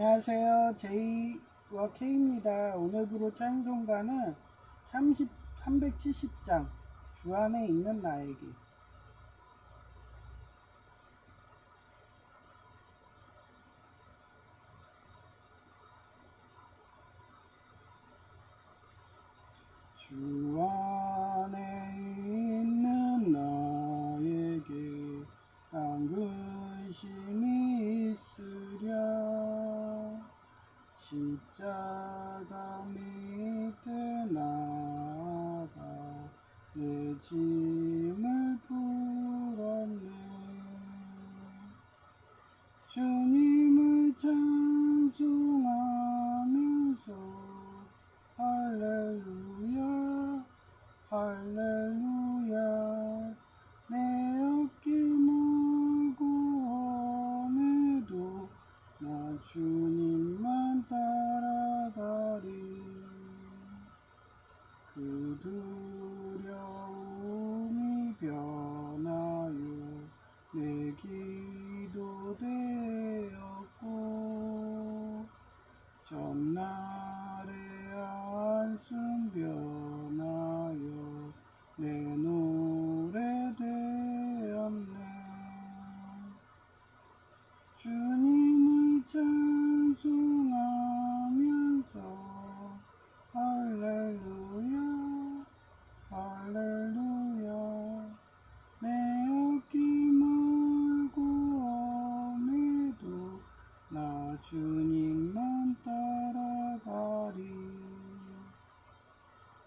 안녕하세요. 제이와 K입니다. 오늘 부를 찬송가는 370장 주 안에 있는 나에게. 주 안에 있는 나에게 난 근심이 있으랴. 십자가 밑에 나가 내 짐을 풀었네. 주님을 찬송하면서 할렐루야 할렐루야. 내 어깨 물고 오늘도 나 주님만 따라가리. 그 두려움이 변하여 내 기도 되었고, 전날의 한숨 변하여 내 노래 되었네. 주님을 찬송하면서 할렐루야 할렐루야. 내 어깨 물고 오매도 나 주님만 따라가리.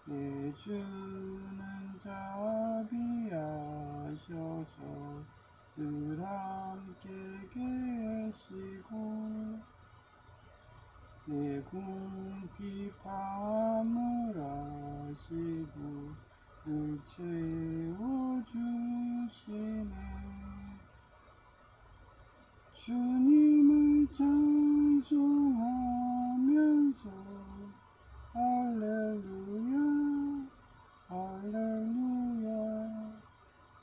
내 주는 자비하셔서 늘 함께 계시고 내 궁핍함을 아시고 늘 채워주시네. 주님을 찬송하면서 할렐루야 할렐루야.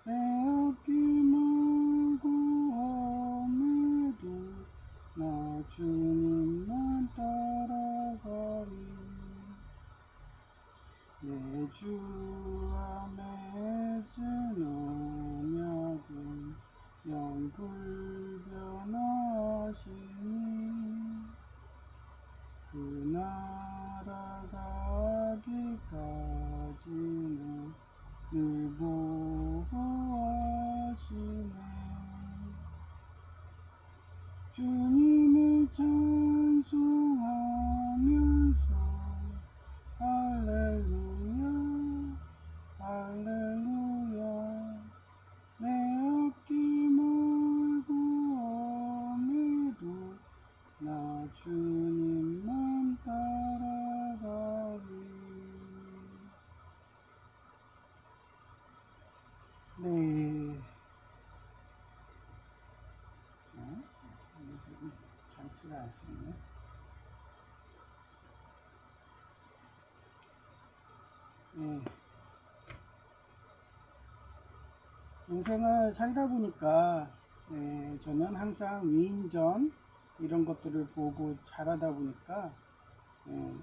내 어깨 물고 오매도 나 주님만 따라가리. 내 주 안에 진 언약은 영불변하시니 그 나라 가기까지는 늘 보호하시네. 주님을 찬송하면서 할렐루야 할렐루야. 내 어깨 물고 오매도 나 주님만 따라가리. 네. 장치가 안 쓰네. 네. 인생을 살다 보니까 저는 항상 위인전 이런 것들을 보고 자라다 보니까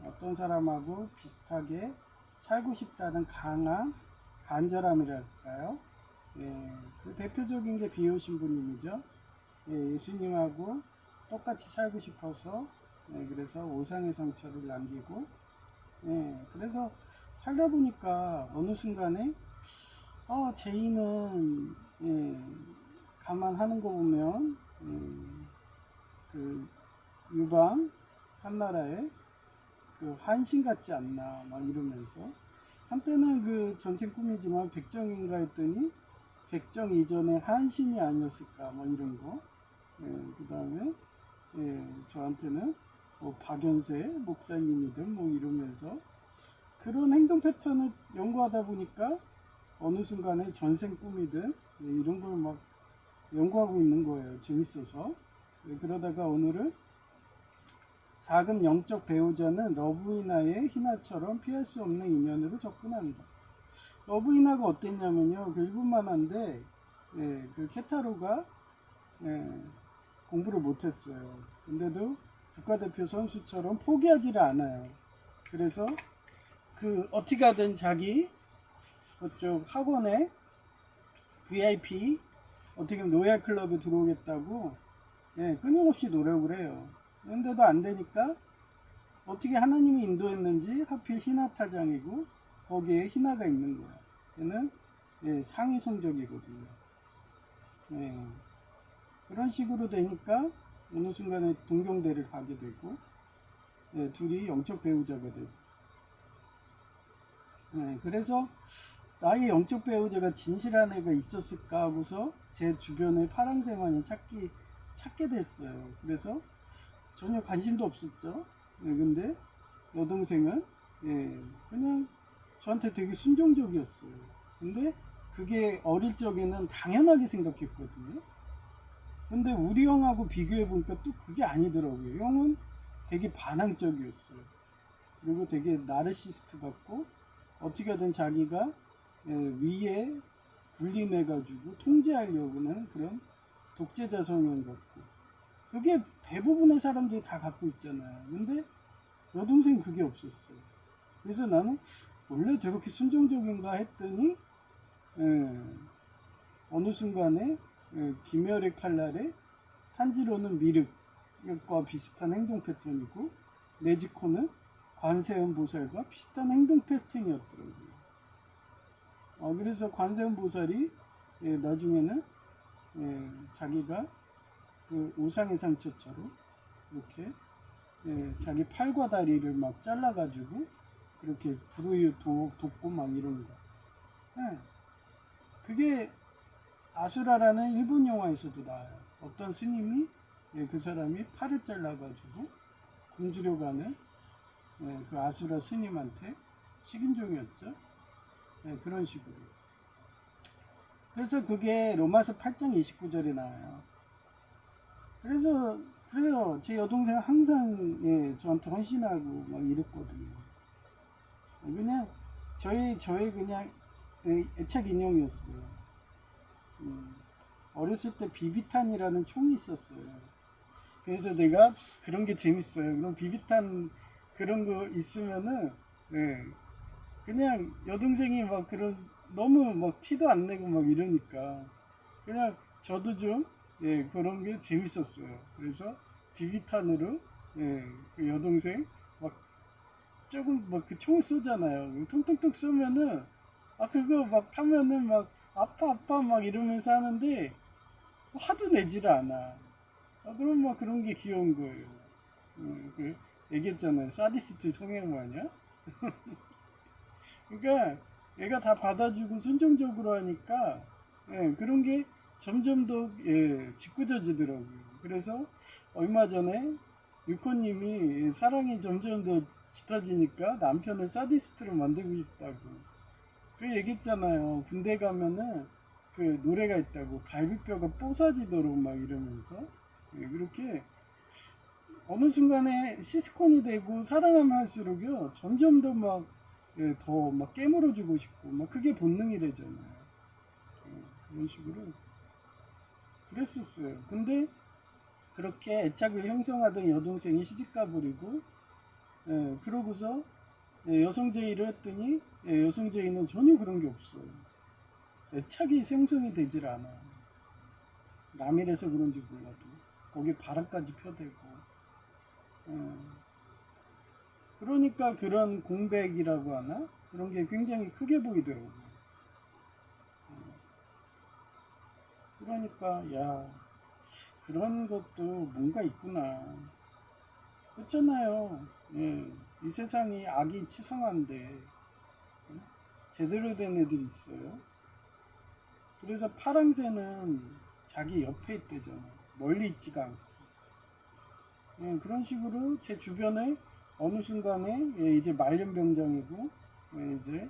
어떤 사람하고 비슷하게 살고 싶다는 강한 간절함이랄까요. 그 대표적인 게 비오신부님이죠. 예수님하고 똑같이 살고 싶어서 그래서 오상의 상처를 남기고 그래서 살다 보니까 어느 순간에 제이는 감안하는 거 보면 그 유방 한나라의 그 한신 같지 않나 막 이러면서 한때는 그 전생 꿈이지만 백정인가 했더니 백정 이전에 한신이 아니었을까 막 이런 거. 그 다음에 저한테는 뭐 박연세 목사님이든 뭐 이러면서 그런 행동 패턴을 연구하다 보니까 어느 순간에 전생 꿈이든 이런 걸 막 연구하고 있는 거예요. 재밌어서. 그러다가 오늘은 4금 영적 배우자는 러브이나의 희나처럼 피할 수 없는 인연으로 접근한다. 러브이나가 어땠냐면요. 그 일본 만화인데 그 케타로가 공부를 못했어요. 근데도 국가대표 선수처럼 포기하지를 않아요. 그래서 그 어떻게 하든 자기 그쪽 학원에 VIP 어떻게 보면 로얄 클럽에 들어오겠다고 끊임없이 노력을 해요. 그런데도 안 되니까 어떻게 하나님이 인도했는지 하필 희나타장이고 거기에 희나가 있는 거야. 얘는 상위 성적이거든요. 그런 식으로 되니까 어느 순간에 동경대를 가게 되고 둘이 영적 배우자가 되고 그래서 나의 영적 배우자가 진실한 애가 있었을까 하고서 제 주변에 파랑새만이 찾게 됐어요. 그래서 전혀 관심도 없었죠. 근데 여동생은 그냥 저한테 되게 순종적이었어요. 근데 그게 어릴 적에는 당연하게 생각했거든요. 근데 우리 형하고 비교해 보니까 또 그게 아니더라고요. 형은 되게 반항적이었어요. 그리고 되게 나르시스트 같고 어떻게든 자기가 위에 군림해가지고 통제하려고는 그런 독재자 성향 같고 그게 대부분의 사람들이 다 갖고 있잖아요. 근데 여동생 그게 없었어요. 그래서 나는 원래 저렇게 순종적인가 했더니 어느 순간에 김열의 칼날에 탄지로는 미륵과 비슷한 행동 패턴이고 네지코는 관세음 보살과 비슷한 행동 패턴이었더라고요. 그래서 관세음 보살이 나중에는 자기가 그 우상의 상처처럼 이렇게 자기 팔과 다리를 막 잘라가지고 그렇게 불우유 돕고 막 이런 거. 그게 아수라라는 일본 영화에서도 나와요. 어떤 스님이 그 사람이 팔을 잘라가지고 굶주려 가는 그 아수라 스님한테 식인종이었죠. 그런 식으로. 그래서 그게 로마서 8장 29절에 나와요. 그래서 그래요. 제 여동생 항상 저한테 헌신하고 막 이랬거든요. 그냥 저의 그냥 애착 인형이었어요. 어렸을 때 비비탄이라는 총이 있었어요. 그래서 내가 그런 게 재밌어요. 그럼 비비탄 그런 거 있으면은 그냥 여동생이 막 그런 너무 막 티도 안 내고 막 이러니까 그냥 저도 좀 그런 게 재밌었어요. 그래서 비비탄으로 그 여동생 막 조금 막 그 총을 쏘잖아요. 통통통 쏘면은 그거 막 하면은 막 아파 막 이러면서 하는데 하도 내지를 않아. 그럼 막 그런 게 귀여운 거예요. 그 얘기했잖아요. 사디스트 성향 마냐? 그러니까 얘가 다 받아주고 순종적으로 하니까 그런 게 점점 더 짓궂어지더라고요. 그래서 얼마 전에 유코님이 사랑이 점점 더 짙어지니까 남편을 사디스트로 만들고 싶다고 그 얘기했잖아요. 군대 가면은 그 노래가 있다고 갈비뼈가 뽀사지도록 막 이러면서 그렇게 어느 순간에 시스콘이 되고 사랑하면 할수록요 점점 더 막 더 막 깨물어주고 싶고 막 그게 본능이 되잖아요. 그런 식으로 그랬었어요. 근데 그렇게 애착을 형성하던 여동생이 시집가버리고 그러고서 여성제의를 했더니 여성제의는 전혀 그런 게 없어요. 애착이 생성이 되질 않아요. 남이라서 그런지 몰라도 거기에 바람까지 펴대고 그러니까 그런 공백이라고 하나 그런 게 굉장히 크게 보이더라고요. 그러니까 야 그런 것도 뭔가 있구나. 그렇잖아요. 이 세상이 악이 치성한데 제대로 된 애들이 있어요. 그래서 파랑새는 자기 옆에 있대잖아. 멀리 있지가 않고. 그런 식으로 제 주변에 어느 순간에 이제 말년병장이고 이제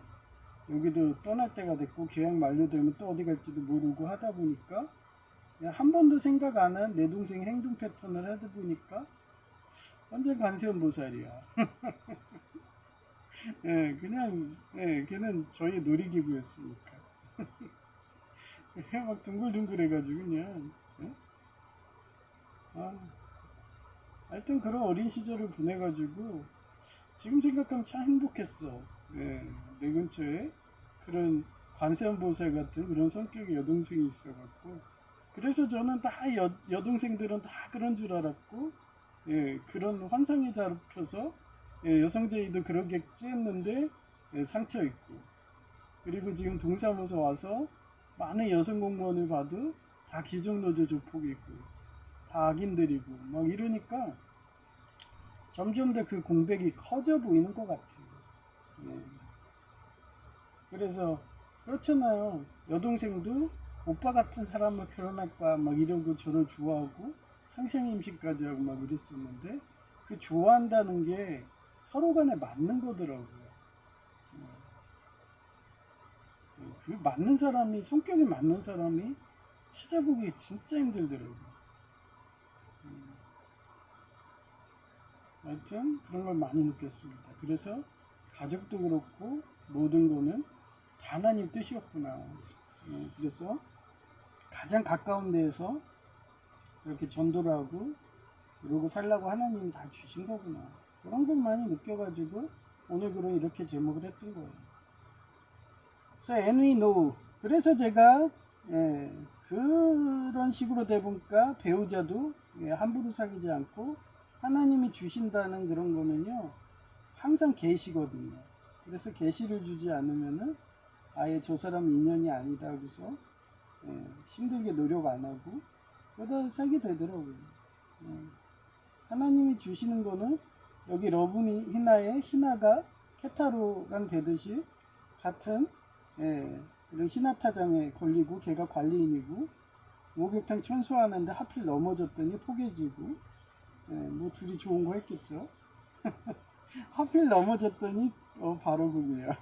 여기도 떠날 때가 됐고 계약 만료되면 또 어디 갈지도 모르고 하다 보니까 한 번도 생각 안 한 내 동생 행동 패턴을 하다 보니까 완전 관세음 보살이야. 그냥 걔는 저희 놀이기구였으니까 막 둥글둥글 해가지고 그냥 아, 하여튼 그런 어린 시절을 보내가지고 지금 생각하면 참 행복했어. 예, 내 근처에 그런 관세음보살 같은 그런 성격의 여동생이 있어갖고 그래서 저는 다 여동생들은 다 그런 줄 알았고 예, 그런 환상에 잡혀서 예, 여성제의도 그러겠지 했는데 예, 상처 있고 그리고 지금 동사무소 와서 많은 여성 공무원을 봐도 다 기종노조 조폭이고 다 악인들이고 막 이러니까 점점 더 그 공백이 커져 보이는 것 같아요. 예. 그래서 그렇잖아요. 여동생도 오빠 같은 사람을 결혼할 거야 막 이러고 저를 좋아하고 상생 임신까지 하고 막 이랬었는데 그 좋아한다는 게 서로 간에 맞는 거더라고요. 그 맞는 사람이 성격이 맞는 사람이 찾아보기 진짜 힘들더라고요. 하여튼 그런 걸 많이 느꼈습니다. 그래서 가족도 그렇고 모든 거는 다 하나님 뜻이었구나. 그래서 가장 가까운 데에서 이렇게 전도를 하고 이러고 살라고 하나님이 다 주신 거구나. 그런 걸 많이 느껴가지고 오늘 글은 이렇게 제목을 했던 거예요. So and we know. 그래서 제가 그런 식으로 돼 보니까 배우자도 함부로 사귀지 않고 하나님이 주신다는 그런 거는요 항상 계시거든요. 그래서 계시를 주지 않으면은 아예 저 사람 인연이 아니다 하고서 힘들게 노력 안 하고 그러다 살게 되더라고요. 하나님이 주시는 거는 여기 러브니 히나의 히나가 케타로랑 되듯이 같은 이런 히나타장에 걸리고 걔가 관리인이고 목욕탕 청소하는데 하필 넘어졌더니 포개지고 뭐 둘이 좋은 거 했겠죠. 하필 넘어졌더니 바로 그거야.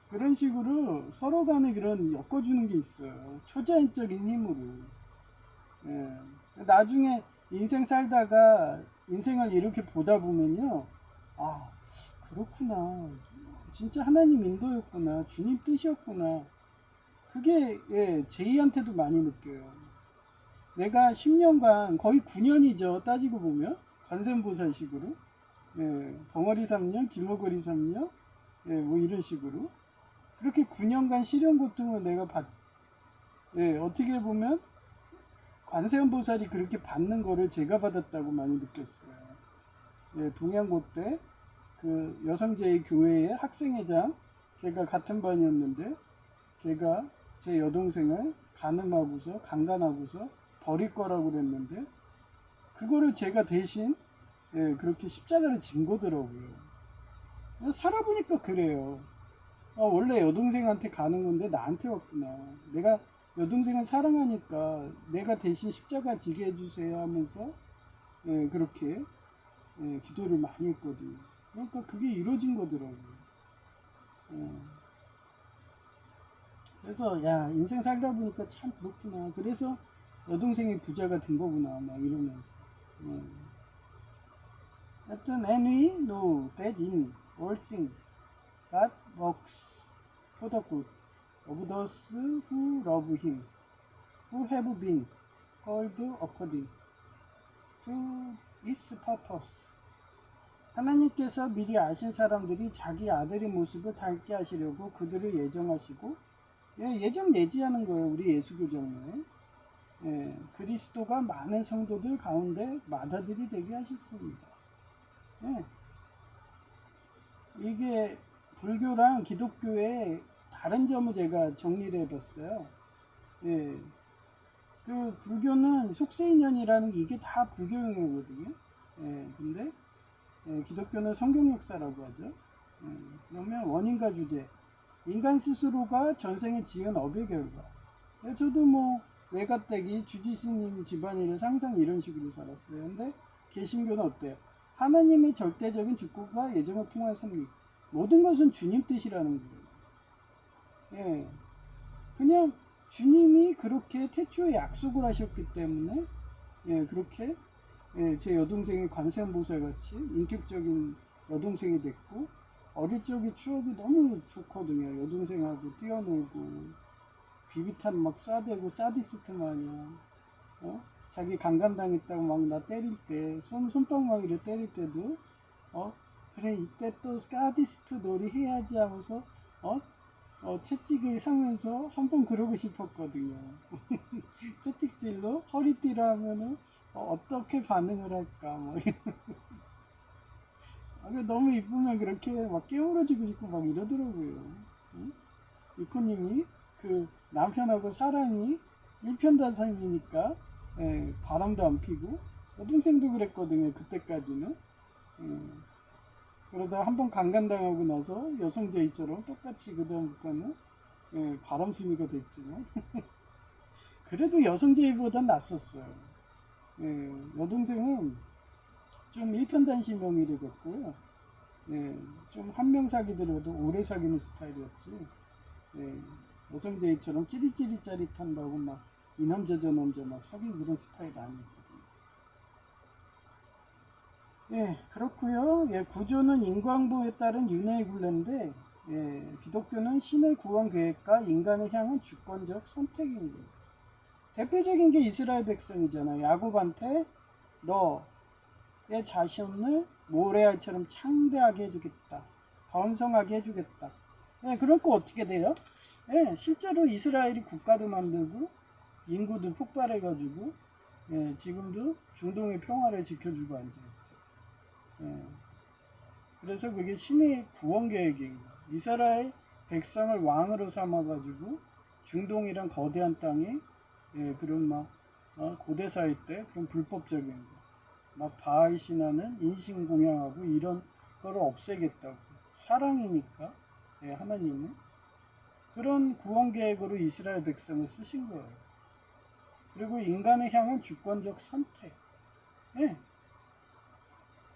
그런 식으로 서로 간에 그런 엮어주는 게 있어요. 초자연적인 힘으로. 예. 나중에 인생 살다가 인생을 이렇게 보다 보면요. 아, 그렇구나. 진짜 하나님 인도였구나. 주님 뜻이었구나. 그게 제이한테도 많이 느껴요. 내가 10년간 거의 9년이죠. 따지고 보면 관세음보살식으로 벙어리 3년, 길목걸이 3년 뭐 이런 식으로 그렇게 9년간 시련 고통을 내가 어떻게 보면 관세음보살이 그렇게 받는 거를 제가 받았다고 많이 느꼈어요. 동양고 때 그 여성제일교회의 학생회장 걔가 같은 반이었는데 걔가 제 여동생을 간음하고서 강간하고서 버릴 거라고 그랬는데 그거를 제가 대신 그렇게 십자가를 진 거더라고요. 살아보니까 그래요. 원래 여동생한테 가는 건데 나한테 왔구나. 내가 여동생을 사랑하니까 내가 대신 십자가 지게 해주세요 하면서 그렇게 기도를 많이 했거든요. 그러니까 그게 이루어진 거더라고요. 그래서 야 인생 살다 보니까 참 그렇구나. 그래서 여동생이 부자가 된 거구나 막 이러면서. 하여튼 and we know that in all things God works for the good of those who love Him, who have been called according to His purpose. 하나님께서 미리 아신 사람들이 자기 아들의 모습을 닮게 하시려고 그들을 예정하시고 예정 예지하는 거예요. 우리 예수교정에 그리스도가 많은 성도들 가운데 맏아들이 되게 하셨습니다. 이게 불교랑 기독교의 다른 점을 제가 정리를 해봤어요. 그 불교는 속세인연이라는 게 이게 다 불교용어거든요. 근데 기독교는 성경 역사라고 하죠. 그러면 원인과 주제, 인간 스스로가 전생에 지은 업의 결과. 저도 뭐 외가댁이 주지스님 집안일을 항상 이런 식으로 살았어요. 근데 개신교는 어때요? 하나님의 절대적인 주권과 예정을 통한 섭리. 모든 것은 주님 뜻이라는 거예요. 그냥 주님이 그렇게 태초에 약속을 하셨기 때문에 그렇게 제 여동생이 관세음보살 같이 인격적인 여동생이 됐고 어릴 적의 추억이 너무 좋거든요. 여동생하고 뛰어놀고 비비탄 막 쏴대고 사디스트 마냥 자기 강간당했다고 막 나 때릴 때, 손방망이를 때릴 때도, 그래, 이때 또 사디스트 놀이 해야지 하면서, 채찍을 하면서 한번 그러고 싶었거든요. 채찍질로 허리띠를 하면은, 어떻게 반응을 할까, 뭐. 너무 이쁘면 그렇게 막 깨물어주고 싶고 막 이러더라고요. 응? 이코님이 그 남편하고 사랑이 일편단심이니까 바람도 안 피고 여동생도 그랬거든요. 그때까지는. 그러다 한번 강간당하고 나서 여성제이처럼 똑같이 그다음부터는 바람순이가 됐지만 그래도 여성제이보단 낫었어요. 여동생은 좀 일편단심형이 되겠고요. 좀 한 명 사귀더라도 오래 사귀는 스타일이었지. 여성제이처럼 찌릿찌릿 짜릿한다고 막 이 남자 저 남자 막 사귀는 그런 스타일 아니거든요. 그렇고요. 구조는 인과응보에 따른 윤회의 굴레인데 기독교는 신의 구원 계획과 인간을 향한 주권적 선택인 거예요. 대표적인 게 이스라엘 백성이잖아요. 야곱한테 너의 자손을 모래알처럼 창대하게 해주겠다. 번성하게 해주겠다. 그러니까 어떻게 돼요? 실제로 이스라엘이 국가도 만들고 인구도 폭발해가지고 지금도 중동의 평화를 지켜주고 앉아있죠. 그래서 그게 신의 구원 계획인 거예요. 이스라엘 백성을 왕으로 삼아가지고 중동이란 거대한 땅에 그런 막 고대사회 때 그런 불법적인 거, 막 바알 신화는 인신 공양하고 이런 거를 없애겠다고 사랑이니까 하나님은 그런 구원 계획으로 이스라엘 백성을 쓰신 거예요. 그리고 인간을 향한 주권적 선택.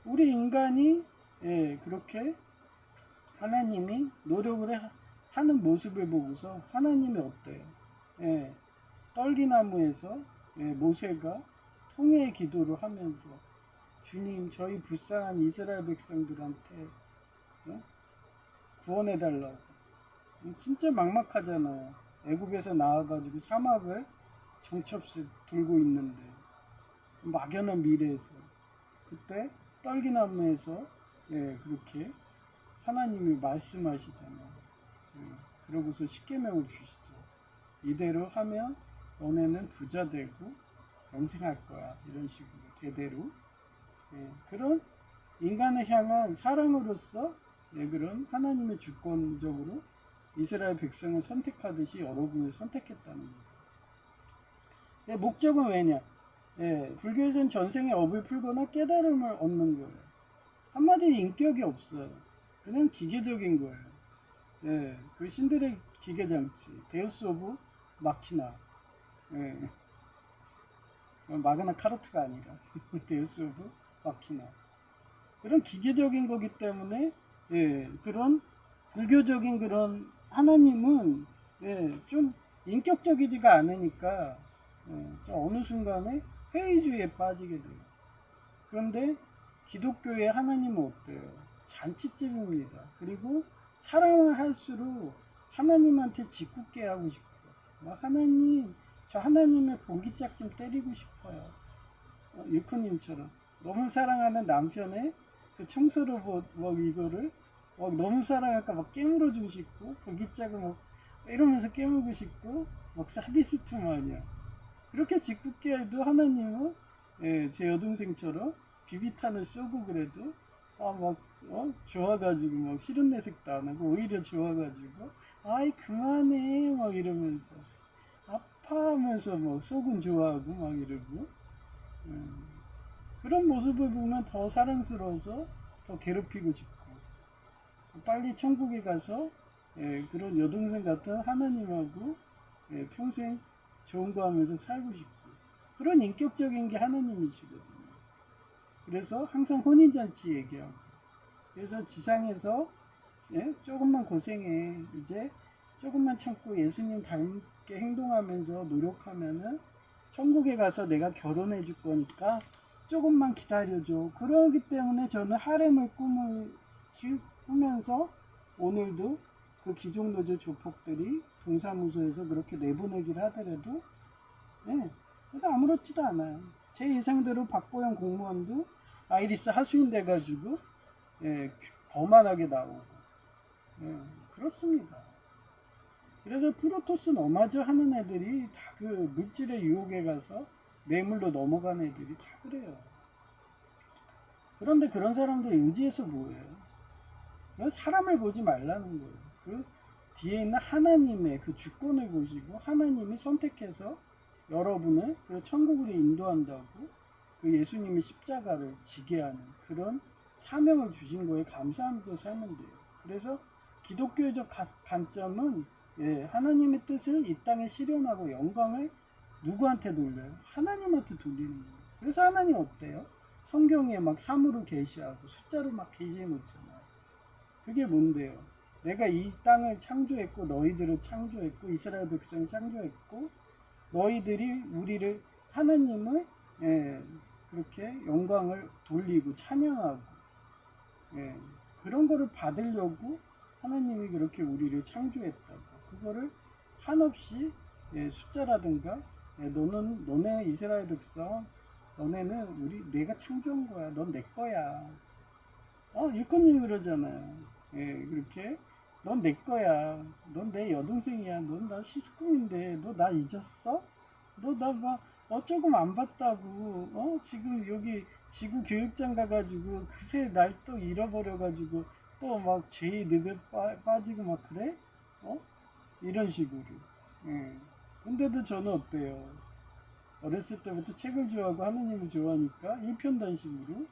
우리 인간이 그렇게 하나님이 노력을 하는 모습을 보고서 하나님이 어때요? 떨기나무에서 모세가 통회의 기도를 하면서 주님 저희 불쌍한 이스라엘 백성들한테 구원해달라고. 진짜 막막하잖아요. 애국에서 나와가지고 사막을 정처없이 돌고 있는데 막연한 미래에서 그때 떨기나무에서 그렇게 하나님이 말씀하시잖아요. 그러고서 십계명을 주시죠. 이대로 하면 너네는 부자 되고 영생할 거야. 이런 식으로 대대로 그런 인간을 향한 사랑으로서 그런 하나님의 주권적으로 이스라엘 백성을 선택하듯이 여러분을 선택했다는 거죠. 목적은 왜냐? 불교에서는 전생에 업을 풀거나 깨달음을 얻는 거예요. 한마디로 인격이 없어요. 그냥 기계적인 거예요. 그 신들의 기계장치, 데우스 오브 마키나, 마그나 카르타가 아니라 데우스 오브 마키나. 그런 기계적인 거기 때문에 그런 불교적인 그런 하나님은 좀 인격적이지가 않으니까 어느 순간에 회의주의에 빠지게 돼요. 그런데 기독교의 하나님은 어때요? 잔치집입니다. 그리고 사랑을 할수록 하나님한테 짓궂게 하고 싶어요. 하나님, 저 하나님의 보기짝 좀 때리고 싶어요. 유코님처럼 너무 사랑하는 남편의 그 청소로 이거를 너무 사랑할까 막 깨물어주고 싶고 보기짝을 막 이러면서 깨물고 싶고 막 사디스트 마냥 그렇게 짓궂게 해도 하나님은 제 여동생처럼 비비탄을 쏘고 그래도 좋아가지고 막 싫은 내색도 안 하고 오히려 좋아가지고 아이 그만해 막 이러면서 아파하면서 막 속은 좋아하고 막 이러고 그런 모습을 보면 더 사랑스러워서 더 괴롭히고 싶고 빨리 천국에 가서 그런 여동생 같은 하나님하고 평생 좋은 거 하면서 살고 싶고 그런 인격적인 게 하나님이시거든요. 그래서 항상 혼인잔치 얘기하고 그래서 지상에서 조금만 고생해 이제 조금만 참고 예수님 닮게 행동하면서 노력하면은 천국에 가서 내가 결혼해 줄 거니까 조금만 기다려줘. 그러기 때문에 저는 하렘을 꾸면서 오늘도 그 기종노조 조폭들이 동사무소에서 그렇게 내보내기를 하더라도 그래도 아무렇지도 않아요. 제 예상대로 박보영 공무원도 아이리스 하수인 돼가지고 예, 거만하게 나오고 예, 그렇습니다. 그래서 프로토스 너마저 하는 애들이 다 그 물질의 유혹에 가서 뇌물로 넘어가는 애들이 다 그래요. 그런데 그런 사람들이 의지해서 뭐예요? 사람을 보지 말라는 거예요. 그 뒤에 있는 하나님의 그 주권을 보시고 하나님이 선택해서 여러분을 그 천국으로 인도한다고 그 예수님이 십자가를 지게 하는 그런 사명을 주신 거에 감사하면서 살면 돼요. 그래서 기독교적 관점은 예, 하나님의 뜻을 이 땅에 실현하고 영광을 누구한테 돌려요? 하나님한테 돌리는 거예요. 그래서 하나님 어때요? 성경에 막 3으로 계시하고 숫자로 막 계시해 놓잖아요. 그게 뭔데요? 내가 이 땅을 창조했고 너희들을 창조했고 이스라엘 백성을 창조했고 너희들이 우리를 하나님을 예, 그렇게 영광을 돌리고 찬양하고 예, 그런 거를 받으려고 하나님이 그렇게 우리를 창조했다고 그거를 한없이 예, 숫자라든가 예, 너네 이스라엘 백성 너네는 내가 창조한 거야 넌 내 거야 일꾼님 그러잖아요 예, 그렇게 넌 내 거야 넌 내 여동생이야 넌 나 시스콤인데 너 나 잊었어? 너 나 막 어쩌고 안 봤다고 지금 여기 지구 교육장 가가지고 그새 날 또 잃어버려가지고 또 막 죄의 늪에 빠지고 막 그래? 이런 식으로 예. 근데도 저는 어때요? 어렸을 때부터 책을 좋아하고 하나님을 좋아하니까 일편단심으로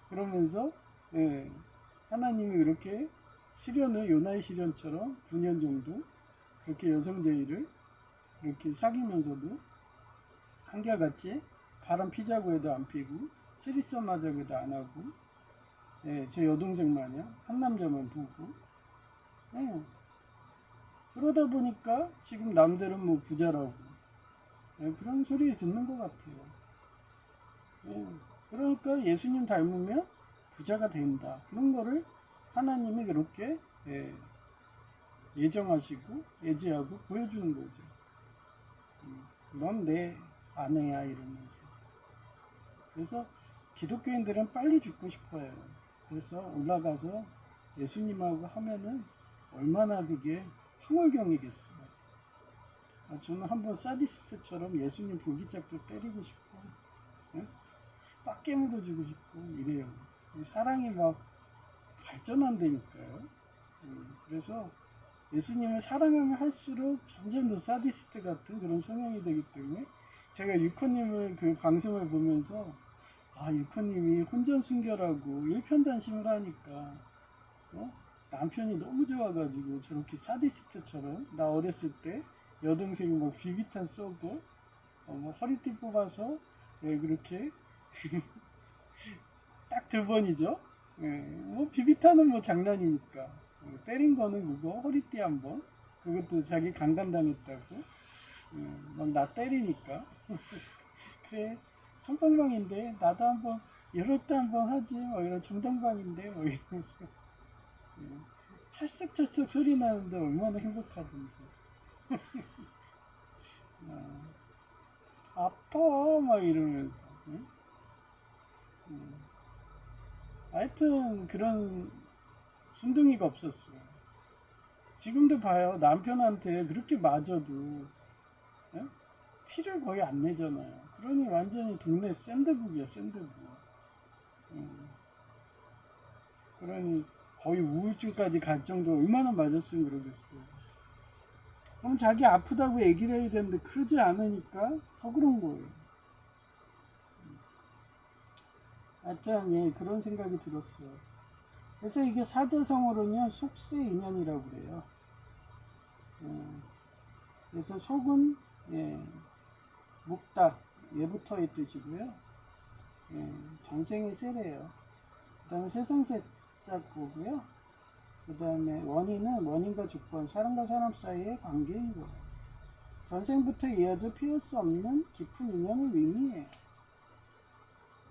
그러면서 예, 하나님이 그렇게 시련을 요나의 시련처럼 9년 정도 그렇게 여성제의를 이렇게 사귀면서도 한결같이 바람 피자고 해도 안 피고 쓰리썸 하자고 해도 안 하고 예, 제 여동생 마냥 한 남자만 보고 예, 그러다 보니까 지금 남들은 뭐 부자라고 예, 그런 소리 듣는 것 같아요. 예, 그러니까 예수님 닮으면 부자가 된다. 그런 거를 하나님이 그렇게 예, 예정하시고 예지하고 보여주는 거죠. 넌 내 아내야 이러면서. 그래서 기독교인들은 빨리 죽고 싶어요. 그래서 올라가서 예수님하고 하면은 얼마나 그게 황홀경이겠어요. 저는 한번 사디스트처럼 예수님 볼기짝도 때리고 싶고 예? 빡 깨물어 주고 싶고 이래요. 사랑이 막 발전한다니까요. 그래서 예수님을 사랑하면 할수록 점점 더 사디스트 같은 그런 성향이 되기 때문에 제가 유코님을 그 방송을 보면서 유코님이 혼전순결하고 일편단심을 하니까 남편이 너무 좋아가지고 저렇게 사디스트처럼 나 어렸을 때 여동생이 막 비비탄 쏘고 뭐 허리띠 뽑아서 예, 그렇게 딱 2번이죠. 예, 뭐 비비탄은 뭐 장난이니까 때린 거는 그거 허리띠 한번 그것도 자기 강간당했다고 막 나 때리니까 그래 성방방인데 나도 한번 이럴 때 한번 하지 뭐 이런 정당방인데 뭐 이러면서 찰싹찰싹 소리 나는데 얼마나 행복하던지 아파 막 이러면서 응? 하여튼 그런 순둥이가 없었어요. 지금도 봐요. 남편한테 그렇게 맞아도 예? 티를 거의 안 내잖아요. 그러니 완전히 동네 샌드북이야 샌드북. 그러니 거의 우울증까지 갈 정도 얼마나 맞았으면 그러겠어요. 그럼 자기 아프다고 얘기를 해야 되는데 그러지 않으니까 더 그런 거예요. 하여튼 예, 그런 생각이 들었어요. 그래서 이게 사자성어로는요 속세 인연이라고 그래요. 그래서 속은 예, 묵다 예부터의 뜻이고요. 예, 전생의 세래예요. 그 다음에 세상세자고요. 그 다음에 원인은 원인과 조건, 사람과 사람 사이의 관계인 거예요. 전생부터 이어져 피할 수 없는 깊은 인연을 의미해요.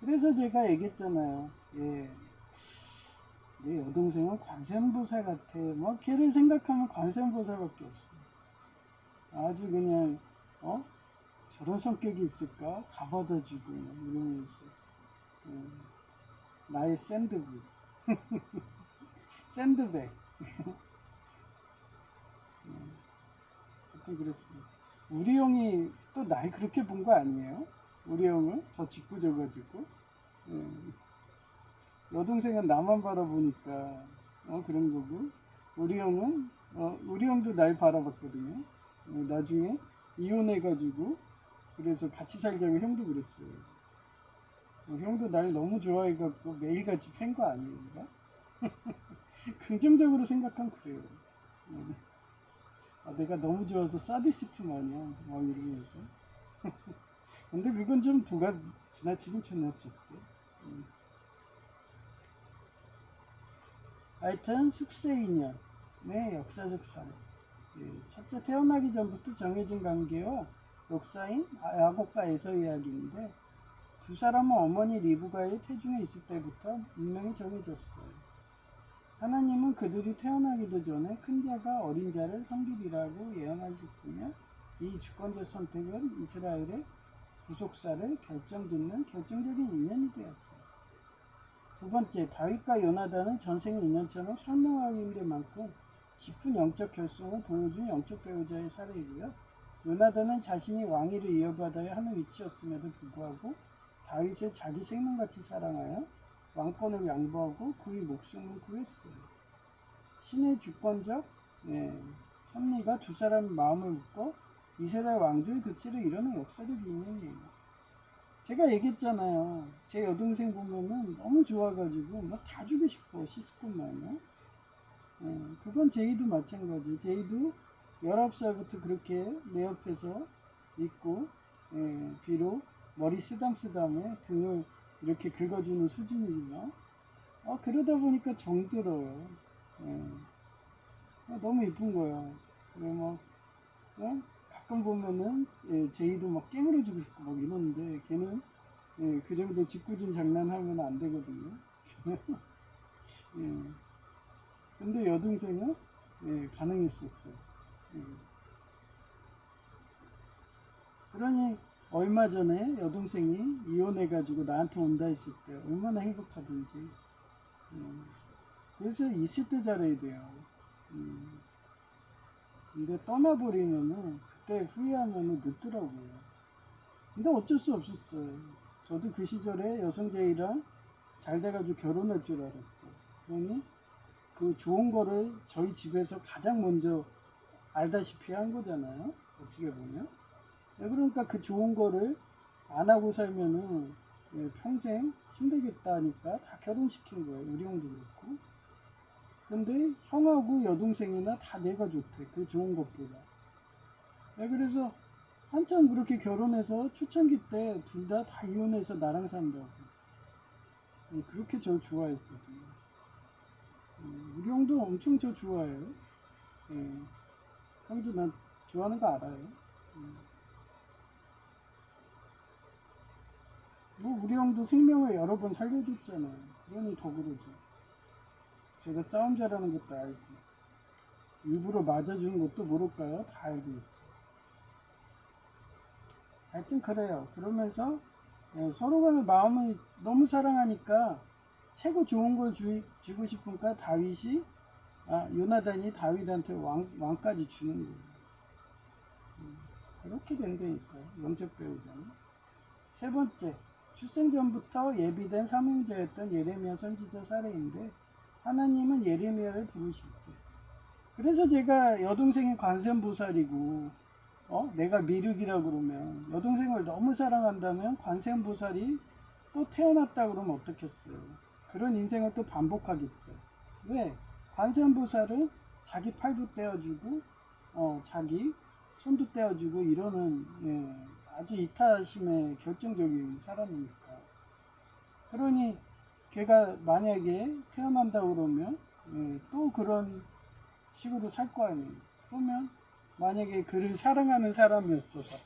그래서 제가 얘기했잖아요. 예, 내 여동생은 관세음보살 같아. 뭐 걔를 생각하면 관세음보살밖에 없어. 아주 그냥 저런 성격이 있을까? 다 받아주고 이러면서 예, 나의 샌드북, 샌드백. 하여튼 그랬어요. 우리 형이 또 날 그렇게 본 거 아니에요? 우리 형을 더 짓궂어가지고 예. 여동생은 나만 바라보니까 그런 거고 우리 형도 날 바라봤거든요. 나중에 이혼해가지고 그래서 같이 살자고 형도 그랬어요. 형도 날 너무 좋아해갖고 매일같이 팬 거 아닙니까? 긍정적으로 생각하면 그래요. 내가 너무 좋아서 사디스트 마냥 막 이러면서. 근데 그건 좀 도가 지나치긴 지나쳤죠. 하여튼 숙세 인연의 역사적 사례. 첫째, 태어나기 전부터 정해진 관계요. 역사인 야곱과 에서 이야기인데 두 사람은 어머니 리브가의 태중에 있을 때부터 분명히 정해졌어요. 하나님은 그들이 태어나기도 전에 큰 자가 어린 자를 섬기리라고 예언하셨으며 이 주권적 선택은 이스라엘의 구속사를 결정짓는 결정적인 인연이 되었어요. 두 번째, 다윗과 요나단은 전생의 인연처럼 설명하기 힘들 만큼 깊은 영적 결성을 보여준 영적 배우자의 사례이고요. 요나단은 자신이 왕위를 이어받아야 하는 위치였음에도 불구하고 다윗을 자기 생명같이 사랑하여 왕권을 양보하고 그의 목숨을 구했어요. 신의 주권적 섭리가 두 사람의 마음을 묶어 이스라엘 왕조의 교체를 이루는 역사적 인연이에요. 제가 얘기했잖아요. 제 여동생 보면은 너무 좋아가지고 막 다 주고 싶어, 시스콘만요. 그건 제이도 마찬가지. 제이도 19살부터 그렇게 내 옆에서 있고 비록 머리 쓰담쓰담에 등을 이렇게 긁어주는 수준이지만 그러다 보니까 정들어요. 너무 이쁜 거야. 뭐 가끔 보면은 제이도 막 깨물어주고 싶고 막 이러는데 걔는 그 정도 짓궂은 장난하면 안 되거든요. 근데 여동생은 가능했었죠. 그러니 얼마 전에 여동생이 이혼해가지고 나한테 온다 했을 때 얼마나 행복하든지. 그래서 있을 때 잘해야 돼요. 근데 떠나버리면은 그때 후회하면은 늦더라고요. 근데 어쩔 수 없었어요. 저도 그 시절에 여성제이랑 잘 돼가지고 결혼할 줄 알았죠. 그러니 그 좋은 거를 저희 집에서 가장 먼저 알다시피 한 거잖아요. 어떻게 보면. 그러니까 그 좋은 거를 안 하고 살면은 평생 힘들겠다니까 다 결혼시킨 거예요. 우리 형도 그렇고. 근데 형하고 여동생이나 다 내가 좋대. 그 좋은 것보다. 그래서 한참 그렇게 결혼해서 초창기 때 둘 다 이혼해서 나랑 산다고. 그렇게 저 좋아했거든요. 우리 형도 엄청 저 좋아해요. 형도 난 좋아하는 거 알아요. 뭐 우리 형도 생명을 여러 번 살려줬잖아요. 그러니 더 그러죠. 제가 싸움 잘하는 것도 알고 일부러 맞아주는 것도 모를까요? 다 알고 있죠. 하여튼 그래요. 그러면서 서로 간의 마음을 너무 사랑하니까 최고 좋은 걸 주고 싶으니까 요나단이 다윗한테 왕까지 주는 거예요. 그렇게 된다니까요. 영적 배우자는. 세 번째, 출생 전부터 예비된 사명자였던 예레미야 선지자 사례인데 하나님은 예레미야를 부르실 때 그래서 제가 여동생이 관세음보살이고 내가 미륵이라 그러면 여동생을 너무 사랑한다면 관세음보살이 또 태어났다 그러면 어떻겠어요. 그런 인생을 또 반복하겠죠. 왜? 관세음보살은 자기 팔도 떼어주고 자기 손도 떼어주고 이러는 아주 이타심의 결정적인 사람이니까. 그러니 걔가 만약에 태어난다 그러면 또 그런 식으로 살 거 아니에요. 그러면 만약에 그를 사랑하는 사람이었어서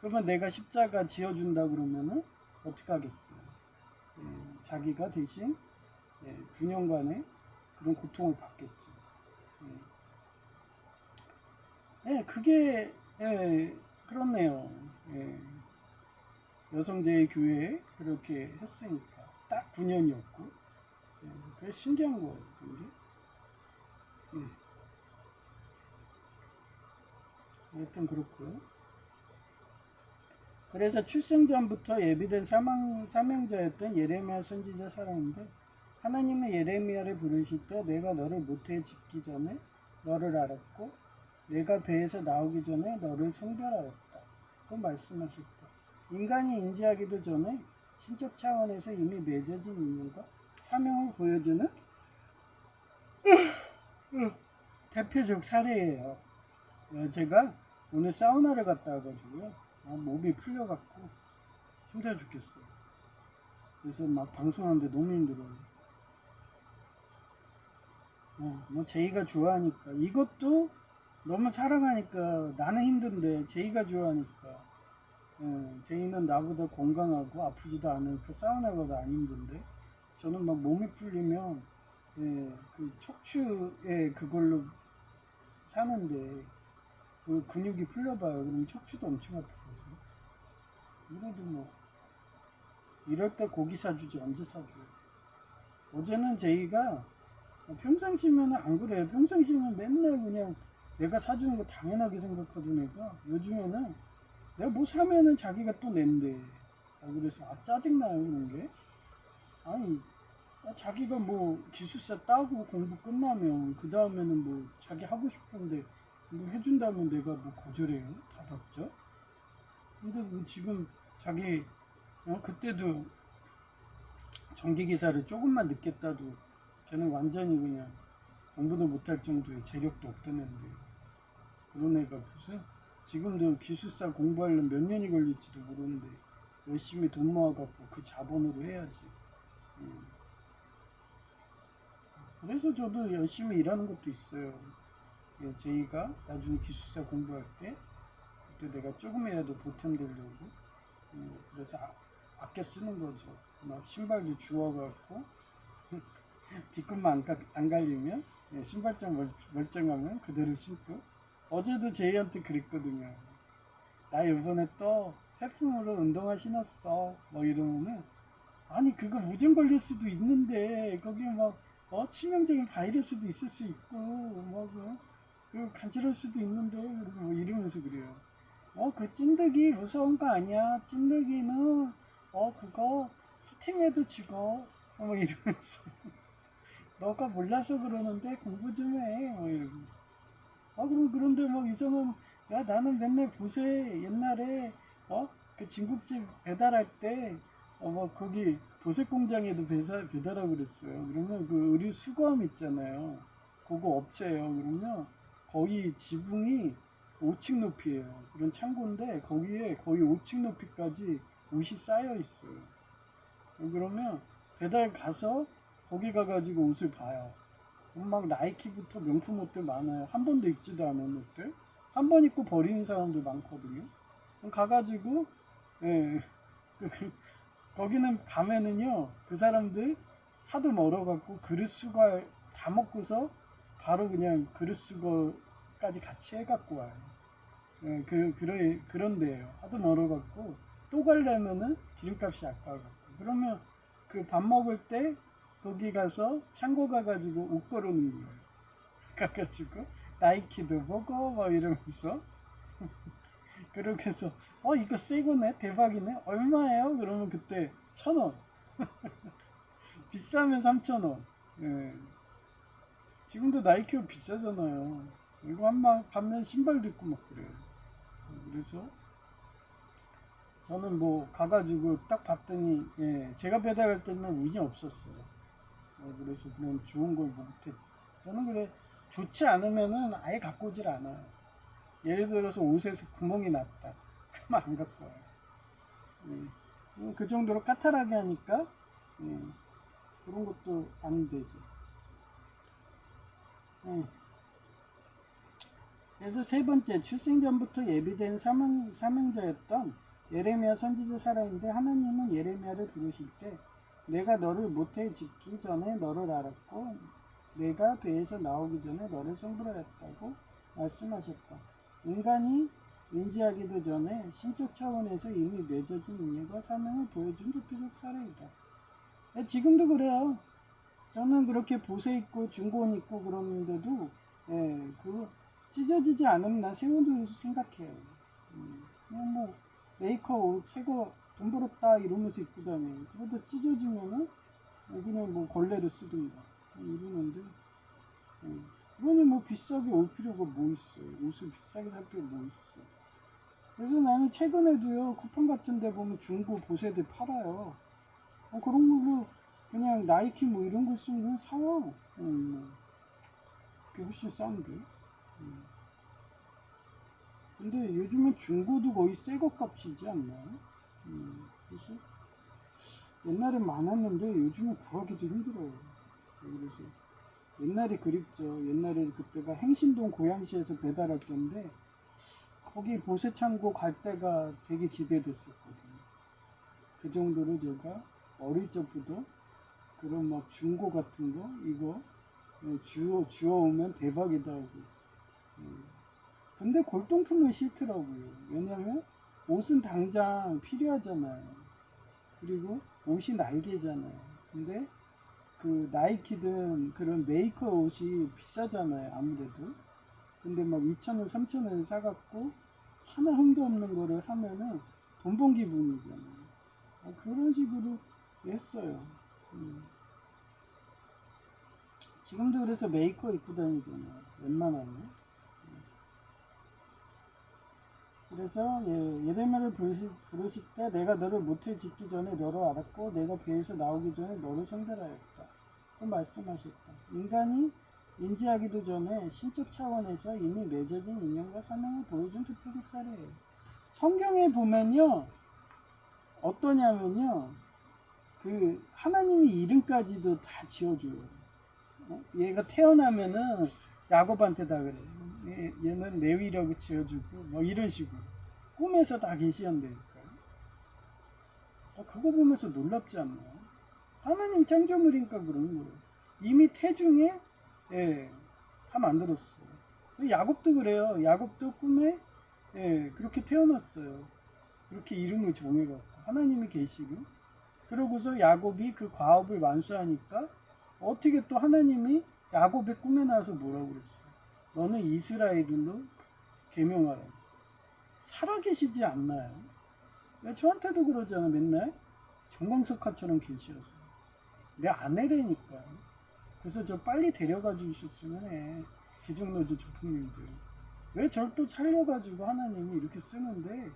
그러면 내가 십자가 지어준다 그러면은 어떻게 하겠어요. 자기가 대신 9년간의 그런 고통을 받겠죠. 그게 그렇네요. 여성제의 교회에 그렇게 했으니까 딱 9년이었고 그게 신기한 거예요. 근데 하여튼 그렇고요. 그래서 출생 전부터 예비된 사명자였던 예레미야 선지자 살았는데 하나님은 예레미야를 부르실 때 내가 너를 모태에 짓기 전에 너를 알았고 내가 배에서 나오기 전에 너를 성별하였다. 그 말씀하셨다. 인간이 인지하기도 전에 신적 차원에서 이미 맺어진 인연과 사명을 보여주는 대표적 사례예요. 제가 오늘 사우나를 갔다 와가지고요. 몸이 풀려갖고 힘들어 죽겠어요. 그래서 막 방송하는데 너무 힘들어요. 뭐 제이가 좋아하니까 이것도 너무 사랑하니까 나는 힘든데 제이가 좋아하니까 제이는 나보다 건강하고 아프지도 않으니까 사우나가 안 힘든데 저는 막 몸이 풀리면 그 척추에 그걸로 사는데 그 근육이 풀려봐요. 그럼 척추도 엄청 아프거든요. 그래도 뭐 이럴 때 고기 사주지 언제 사줘요. 어제는 제이가 평상시면 안 그래요. 평상시면 맨날 그냥 내가 사주는 거 당연하게 생각하던 애가 요즘에는 내가 뭐 사면은 자기가 또 낸대. 그래서 짜증나요 그런 게. 아니 자기가 뭐 기술사 따고 공부 끝나면 그 다음에는 뭐 자기 하고 싶은데 뭐 해준다면 내가 뭐 거절해요? 다 받죠? 근데 뭐 지금 자기 그때도 전기기사를 조금만 늦겠다도 걔는 완전히 그냥 공부도 못할 정도의 재력도 없던 애인데 그런 애가 무슨 지금도 기술사 공부하려면 몇 년이 걸릴지도 모르는데 열심히 돈 모아갖고 그 자본으로 해야지. 그래서 저도 열심히 일하는 것도 있어요. 제이가 나중에 기술사 공부할 때 그때 내가 조금이라도 보탬되려고 그래서 아껴 쓰는 거죠. 막 신발도 주워갖고 뒤꿈만 안 갈리면 신발장 멀쩡하면 그대로 신고 어제도 제이한테 그랬거든요. 나 이번에 또 해풍으로 운동화 신었어 뭐 이러면은 아니 그거 무증 걸릴 수도 있는데 거기 막 치명적인 바이러스도 있을 수 있고 그 간지러울 수도 있는데 그래서 뭐 이러면서 그래요. 그 찐득이 무서운 거 아니야. 찐득이는 그거 스팀해도 죽어. 뭐 이러면서 너가 몰라서 그러는데 공부 좀 해. 뭐 이러고. 그럼 그런데 막 이상한 야 나는 맨날 보세 옛날에 그 진국집 배달할 때 뭐 거기 보색 공장에도 배달하고 그랬어요. 그러면 그 의류 수거함 있잖아요. 그거 업체예요. 그러면 거의 지붕이 5층 높이에요. 그런 창고인데 거기에 거의 5층 높이까지 옷이 쌓여 있어요. 그러면 배달 가서 거기 가가지고 옷을 봐요. 막 나이키부터 명품 옷들 많아요. 한 번도 입지도 않은 옷들. 한 번 입고 버리는 사람들 많거든요. 그럼 가가지고 거기는 가면은요 그 사람들 하도 멀어갖고 그릇 수거 다 먹고서 바로 그냥 그릇 수거까지 같이 해갖고 와요. 그런 데예요. 하도 멀어갖고 또 가려면은 기름값이 아까워갖고 그러면 그 밥 먹을 때 거기 가서 창고 가가지고 옷 걸어놓는 거예요. 가가지고 나이키도 보고 막 이러면서 그렇게 해서 이거 새거네 대박이네 얼마예요? 그러면 그때 1,000원 비싸면 3,000원. 지금도 나이키 옷 비싸잖아요. 이거 한번 가면 신발도 있고 막 그래요. 그래서 저는 뭐 가가지고 딱 봤더니 제가 배달할 때는 운이 없었어요. 그래서 그냥 좋은 걸 못해. 저는 그래 좋지 않으면은 아예 갖고 오질 않아요. 예를 들어서 옷에서 구멍이 났다. 그러면 안 갖고 와요. 그 정도로 까탈하게 하니까 그런 것도 안 되죠. 그래서 세 번째 출생 전부터 예비된 사명자였던 예레미야 선지자 살아있는데 하나님은 예레미야를 부르실 때 내가 너를 모태에 짓기 전에 너를 알았고 내가 배에서 나오기 전에 너를 성불하였다고 말씀하셨다. 인간이 인지하기도 전에 신적 차원에서 이미 맺어진 인연과 사명을 보여준 대표적 사례이다. 지금도 그래요. 저는 그렇게 보세 있고 중고원 있고 그러는데도 그 찢어지지 않으면 난 세운다고 생각해요. 그냥 뭐 메이커 옷 새거 돈 벌었다 이러면서 입고 다녀. 그러다 찢어지면은 그냥 뭐 걸레로 쓰든가 이러는데 그러니 뭐 비싸게 올 필요가 뭐 있어요. 옷을 비싸게 살 필요가 뭐 있어. 그래서 나는 최근에도요 쿠팡 같은 데 보면 중고 보세들 팔아요. 그런 걸로 그냥 나이키 뭐 이런 거 쓰면 사와. 그게 훨씬 싼데. 근데 요즘은 중고도 거의 새거 값이지 않나요? 그래서 옛날엔 많았는데 요즘은 구하기도 힘들어요. 그래서 옛날이 그립죠. 옛날에 그때가 행신동 고양시에서 배달할 때인데 거기 보세창고 갈 때가 되게 기대됐었거든요. 그 정도로 제가 어릴 적부터 그런 막 중고 같은 거 이거 주워오면 대박이다 하고. 근데 골동품은 싫더라고요. 왜냐면 옷은 당장 필요하잖아요. 그리고 옷이 날개잖아요. 근데 그 나이키든 그런 메이커 옷이 비싸잖아요. 아무래도. 근데 막 2,000원, 3,000원 사갖고 하나 흠도 없는 거를 하면은 돈 번 기분이잖아요. 그런 식으로 했어요. 지금도 그래서 메이커 입고 다니잖아요. 웬만하면. 그래서 예레미야를 부르실 때 내가 너를 모태에 짓기 전에 너를 알았고 내가 배에서 나오기 전에 너를 선별하였다. 그 말씀하셨다. 인간이 인지하기도 전에 신적 차원에서 이미 맺어진 인연과 사명을 보여준 대표적 사례예요. 성경에 보면요 어떠냐면요 그 하나님이 이름까지도 다 지어줘요. 얘가 태어나면은 야곱한테 다 그래. 얘는 레위라고 지어주고 뭐 이런 식으로 꿈에서 다 계시한다니까요. 그거 보면서 놀랍지 않나요? 하나님 창조물이니까 그런 거예요. 이미 태중에 다 만들었어요. 야곱도 그래요. 야곱도 꿈에 그렇게 태어났어요. 그렇게 이름을 정해갖고 하나님이 계시고 그러고서 야곱이 그 과업을 완수하니까 어떻게 또 하나님이 야곱의 꿈에 나와서 뭐라고 그랬어요? 너는 이스라엘로 계명하라. 살아계시지 않나요? 저한테도 그러잖아 맨날. 정광석화처럼 계시어서. 내 아내라니까. 그래서 저 빨리 데려가 주셨으면 해. 기정노조 조폭님들. 왜 저를 또 살려가지고 하나님이 이렇게 쓰는데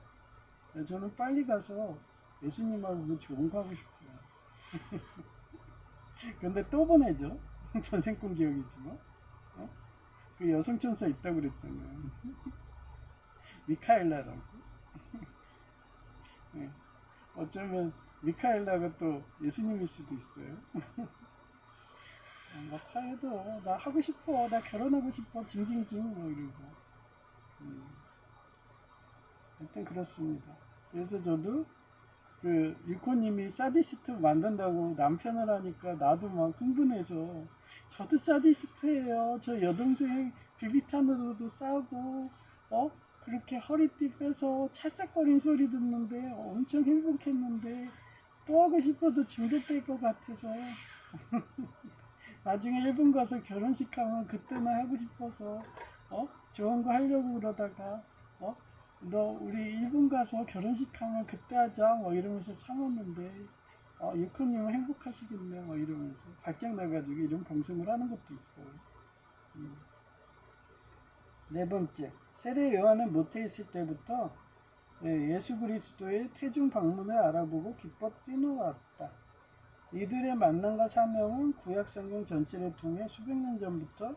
저는 빨리 가서 예수님하고 뭐 좋은 거 하고 싶어요. 근데 또 보내죠. 전생꾼 기억이지만. 그 여성천사 있다고 그랬잖아요. 미카엘라라고. 네. 어쩌면 미카엘라가 또 예수님일 수도 있어요. 카에도 나 하고 싶어, 나 결혼하고 싶어, 징징징 뭐 이러고. 하여튼 그렇습니다. 그래서 저도 그 유코님이 사디스트 만든다고 남편을 하니까 나도 막 흥분해서 저도 사디스트예요. 저 여동생 비비탄으로도 싸고 그렇게 허리띠 빼서 찰싹거리는 소리 듣는데 엄청 행복했는데 또 하고 싶어도 중독될 것 같아서 나중에 일본 가서 결혼식 하면 그때나 하고 싶어서 좋은 거 하려고 그러다가 너 우리 일본 가서 결혼식 하면 그때 하자 뭐 이러면서 참았는데 유코님은 행복하시겠네 뭐 이러면서 발작 나가지고 이런 방송을 하는 것도 있어요. 네 번째, 세례 요한은 모태에 있을 때부터 예수 그리스도의 태중 방문을 알아보고 기뻐 뛰어왔다. 이들의 만남과 사명은 구약 성경 전체를 통해 수백 년 전부터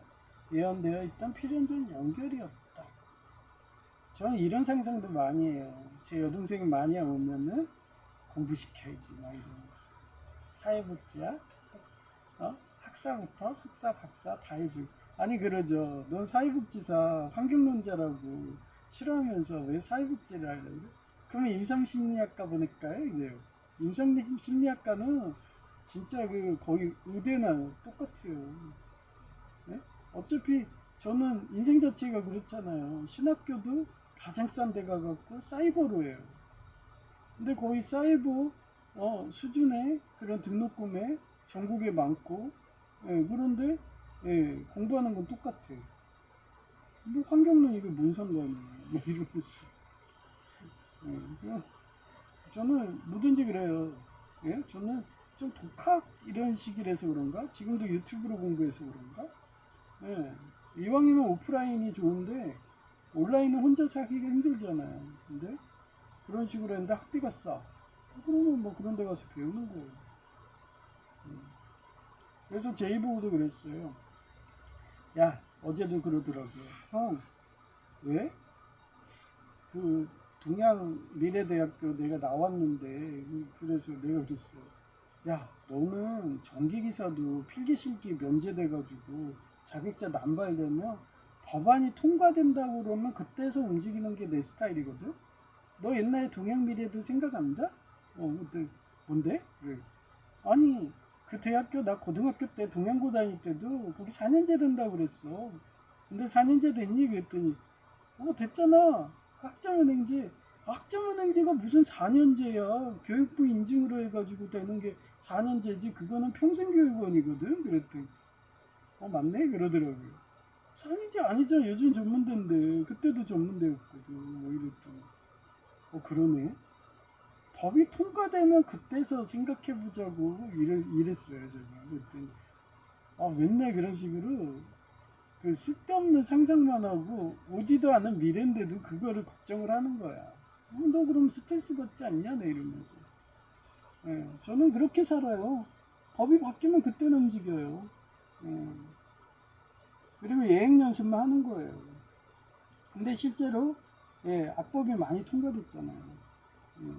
예언되어 있던 필연적 연결이었다. 저는 이런 상상도 많이 해요. 제 여동생이 많이 오면은 공부시켜야지 막 이러면서 사회복지야 학사부터 석사 박사 다 해주고 아니 그러죠. 넌 사회복지사 환경론자라고 싫어하면서 왜 사회복지를 하려고 그래? 그러면 임상심리학과 보낼까요? 이래요. 임상심리학과는 진짜 그 거의 의대나 똑같아요. 네? 어차피 저는 인생 자체가 그렇잖아요. 신학교도 가장 싼 데 가갖고 사이버로 해요. 근데 거의 사이버 수준의 그런 등록금에 전국에 많고, 예, 그런데 예, 공부하는 건 똑같아. 뭐 환경론 이게 뭔 상관이에요? 뭐 이러면서. 예, 그냥 저는 뭐든지 그래요. 예? 저는 좀 독학 이런 식이라서 그런가? 지금도 유튜브로 공부해서 그런가? 예. 이왕이면 오프라인이 좋은데 온라인은 혼자서 하기가 힘들잖아요. 근데 그런 식으로 했는데 학비가 싸. 그러면 뭐 그런 데 가서 배우는 거예요. 그래서 제이 보고도 그랬어요. 야, 어제도 그러더라고요. 형, 왜? 그 동양 미래대학교 내가 나왔는데 그래서 내가 그랬어. 야, 너는 전기기사도 필기실기 면제돼가지고 자격자 남발되면 법안이 통과된다고 그러면 그때서 움직이는 게 내 스타일이거든. 너 옛날에 동양미래도 생각 안 나? 그때 뭔데? 그래. 아니 그 대학교 나 고등학교 때 동양고 다닐 때도 거기 4년제 된다고 그랬어. 근데 4년제 됐니? 그랬더니 됐잖아. 학점은행제. 학점은행제가 무슨 4년제야. 교육부 인증으로 해가지고 되는 게 4년제지. 그거는 평생교육원이거든. 그랬더니 맞네 그러더라고요. 4년제 아니죠. 요즘 전문대인데 그때도 전문대였거든. 뭐 이랬더니 그러네. 법이 통과되면 그때서 생각해보자고 이랬어요. 제가 그랬더니 맨날 그런 식으로 그 쓸데없는 상상만 하고 오지도 않은 미래인데도 그거를 걱정을 하는 거야. 너 그럼 스트레스 받지 않냐? 내 이러면서. 예, 저는 그렇게 살아요. 법이 바뀌면 그때는 움직여요. 예, 그리고 예행 연습만 하는 거예요. 근데 실제로 예, 악법이 많이 통과됐잖아요. 예,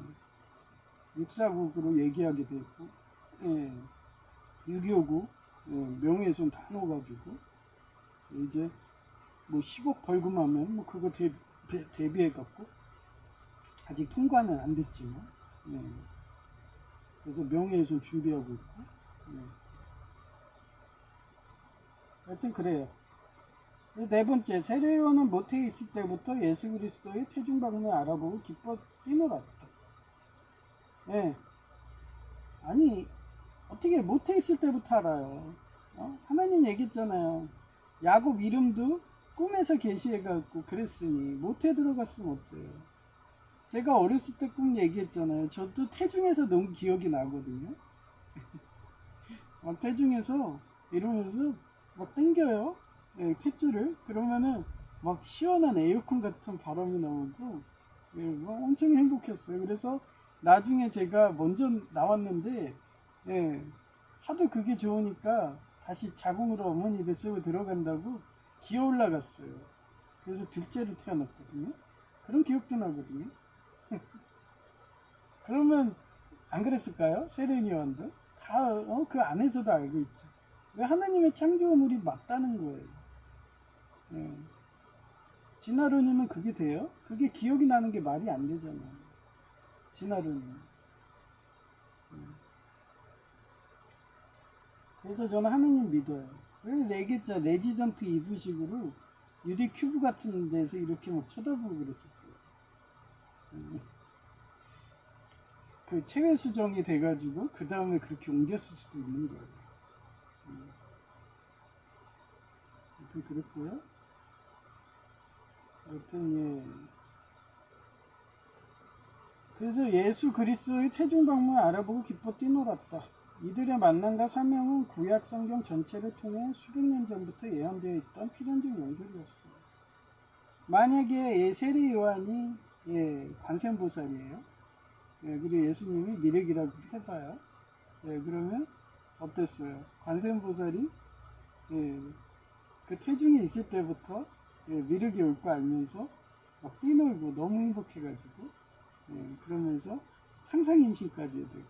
649으로 얘기하게 됐고, 예, 629 예, 명예훼손 다 넣어가지고 이제 뭐 10억 벌금하면 뭐 그거 대비해 갖고 아직 통과는 안 됐지만 예. 그래서 명예훼손 준비하고 있고 예. 하여튼 그래요. 네 번째, 세례요한은 모태에 있을 때부터 예수 그리스도의 태중 방문을 알아보고 기뻐 뛰놀았다. 예. 아니 어떻게 모태에 있을 때부터 알아요? 하나님 얘기했잖아요. 야곱 이름도 꿈에서 계시해갖고 그랬으니 모태 들어갔으면 어때요? 제가 어렸을 때 꿈 얘기했잖아요. 저도 태중에서 너무 기억이 나거든요. 태중에서 이러면서 막 땡겨요. 예, 탯줄을. 그러면은 막 시원한 에어컨 같은 바람이 나오고 예, 막 엄청 행복했어요. 그래서 나중에 제가 먼저 나왔는데 예, 하도 그게 좋으니까 다시 자궁으로 어머니 뱃속에 들어간다고 기어 올라갔어요. 그래서 둘째로 태어났거든요. 그런 기억도 나거든요. 그러면 안 그랬을까요? 세례요한도 다 그 안에서도 알고 있죠. 왜 하나님의 창조물이 맞다는 거예요. 예. 진화론이면 그게 돼요? 그게 기억이 나는 게 말이 안 되잖아요. 진화론이. 그래서 저는 하나님 믿어요. 그래서 얘기했죠. 레지던트 이브식으로 유리 큐브 같은 데서 이렇게 막 쳐다보고 그랬을 거예요. 그 체외 수정이 돼가지고 그 다음에 그렇게 옮겼을 수도 있는 거예요. 하여튼 그랬고요. 하여튼 예. 그래서 예수 그리스도의 태중 방문을 알아보고 기뻐 뛰놀았다. 이들의 만남과 사명은 구약 성경 전체를 통해 수백 년 전부터 예언되어 있던 필연적 연결이었어. 만약에 세례 요한이 관세음보살이에요. 그리고 예수님이 미륵이라고 해봐요. 그러면 어땠어요? 관세음보살이 그 태중에 있을 때부터 미륵이 올 거 알면서 막 뛰놀고 너무 행복해가지고 그러면서 상상 임신까지 해야 되고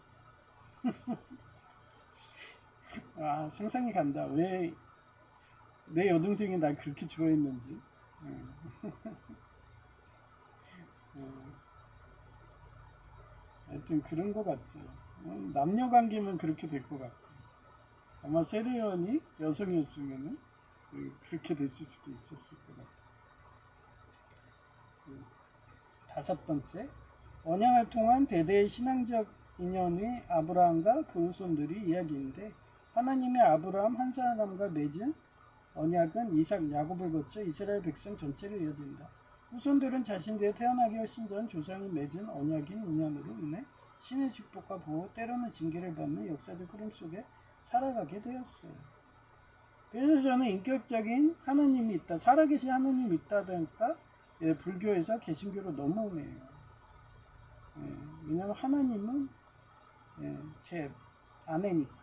상상이 간다. 왜 내 여동생이 날 그렇게 좋아했는지. 하여튼 그런 것 같아요. 남녀 관계면 그렇게 될 것 같아요. 아마 세례요한이 여성이었으면 그렇게 됐을 수도 있었을 것 같아요. 다섯 번째, 언약을 통한 대대의 신앙적 인연의 아브라함과 그 후손들이 이야기인데, 하나님의 아브라함 한 사람과 맺은 언약은 이삭, 야곱을 거쳐 이스라엘 백성 전체를 이어진다. 후손들은 자신들의 태어나기 훨씬 전 조상이 맺은 언약인 인연으로 인해 신의 축복과 보호, 때로는 징계를 받는 역사적 흐름 속에 살아가게 되었어요. 그래서 저는 인격적인 하나님이 있다, 살아계신 하나님이 있다니까 불교에서 개신교로 넘어오네요. 왜냐하면 하나님은 제 아내니까,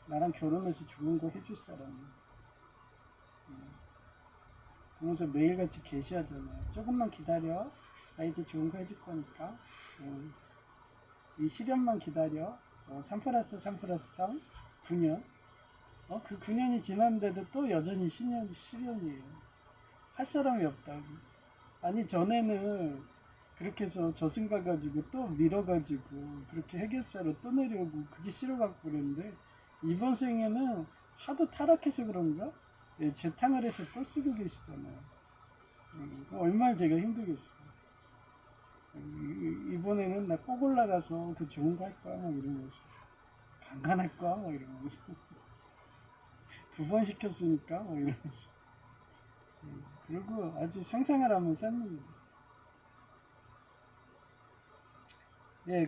나랑 결혼해서 좋은 거 해줄 사람이에요. 그러면서 매일같이 계시하잖아요. 조금만 기다려, 나 이제 좋은 거 해줄 거니까. 이 시련만 기다려. 3 플러스 3 플러스 3 9년. 그 9년이 지났는데도 또 여전히 시련이에요. 할 사람이 없다고. 아니, 전에는 그렇게 해서 저승 가가지고 또 밀어가지고 그렇게 해결사로 또 내려오고 그게 싫어갖고 그랬는데, 이번 생에는 하도 타락해서 그런가? 재탕을 해서 또 쓰고 계시잖아요. 얼마나 제가 힘들겠어요. 이번에는 나 꼭 올라가서 그 좋은 거 할 거야, 막 이러면서. 강간할 거야, 막 이러면서. 2번 시켰으니까, 막 이러면서. 그리고 아주 상상을 하면서 했는데.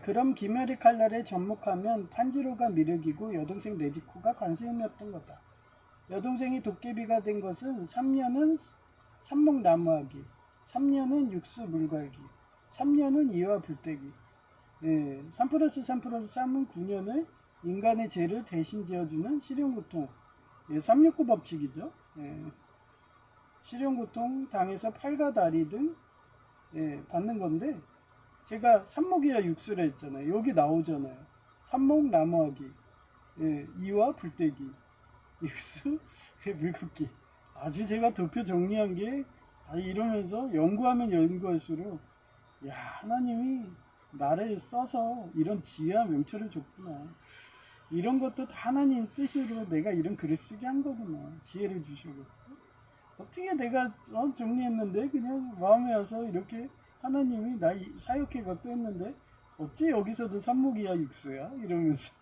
그럼 김열의 칼날에 접목하면 탄지로가 미륵이고 여동생 네지코가 관세음이었던 거다. 여동생이 도깨비가 된 것은 3년은 삽목나무하기, 3년은 육수 물갈기, 3년은 이와 불떼기. 3 플러스 3 플러스 3은 9년을 인간의 죄를 대신 지어주는 실용고통, 369 법칙이죠. 실용고통 당해서 팔과 다리 등 받는 건데, 제가 삽목이와 육수라 했잖아요. 여기 나오잖아요. 삽목나무하기, 이와 불떼기, 육수, 물긋기. 아주 제가 도표 정리한 게, 이러면서 연구하면 연구할수록, 야, 하나님이 나를 써서 이런 지혜와 명철을 줬구나. 이런 것도 다 하나님 뜻으로 내가 이런 글을 쓰게 한 거구나. 지혜를 주셔서. 어떻게 내가 정리했는데 그냥 마음에 와서 이렇게 하나님이 나 사역해 갖고 했는데, 어찌 여기서도 삽목이야 육수야? 이러면서.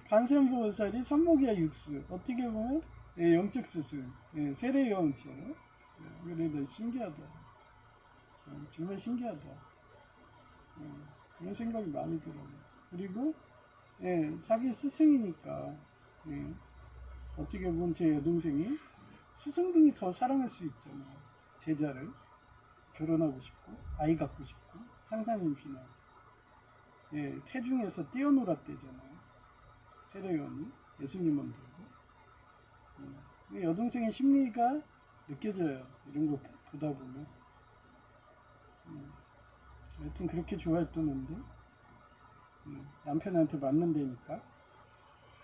관세음보살이 삽목이야 육수. 어떻게 보면 영적 스승, 세례 요한처럼. 그래도 신기하다. 정말 신기하다. 그런 생각이 많이 들어요. 그리고 자기 스승이니까, 어떻게 보면 제 여동생이 스승들이 더 사랑할 수 있잖아요. 제자를. 결혼하고 싶고 아이 갖고 싶고 상상 임신하고. 태중에서 뛰어놀았대잖아요. 세례요한이 예수님 만들고. 여동생의 심리가 느껴져요. 이런 거 보다 보면. 하여튼 그렇게 좋아했었는데, 남편한테 맞는다니까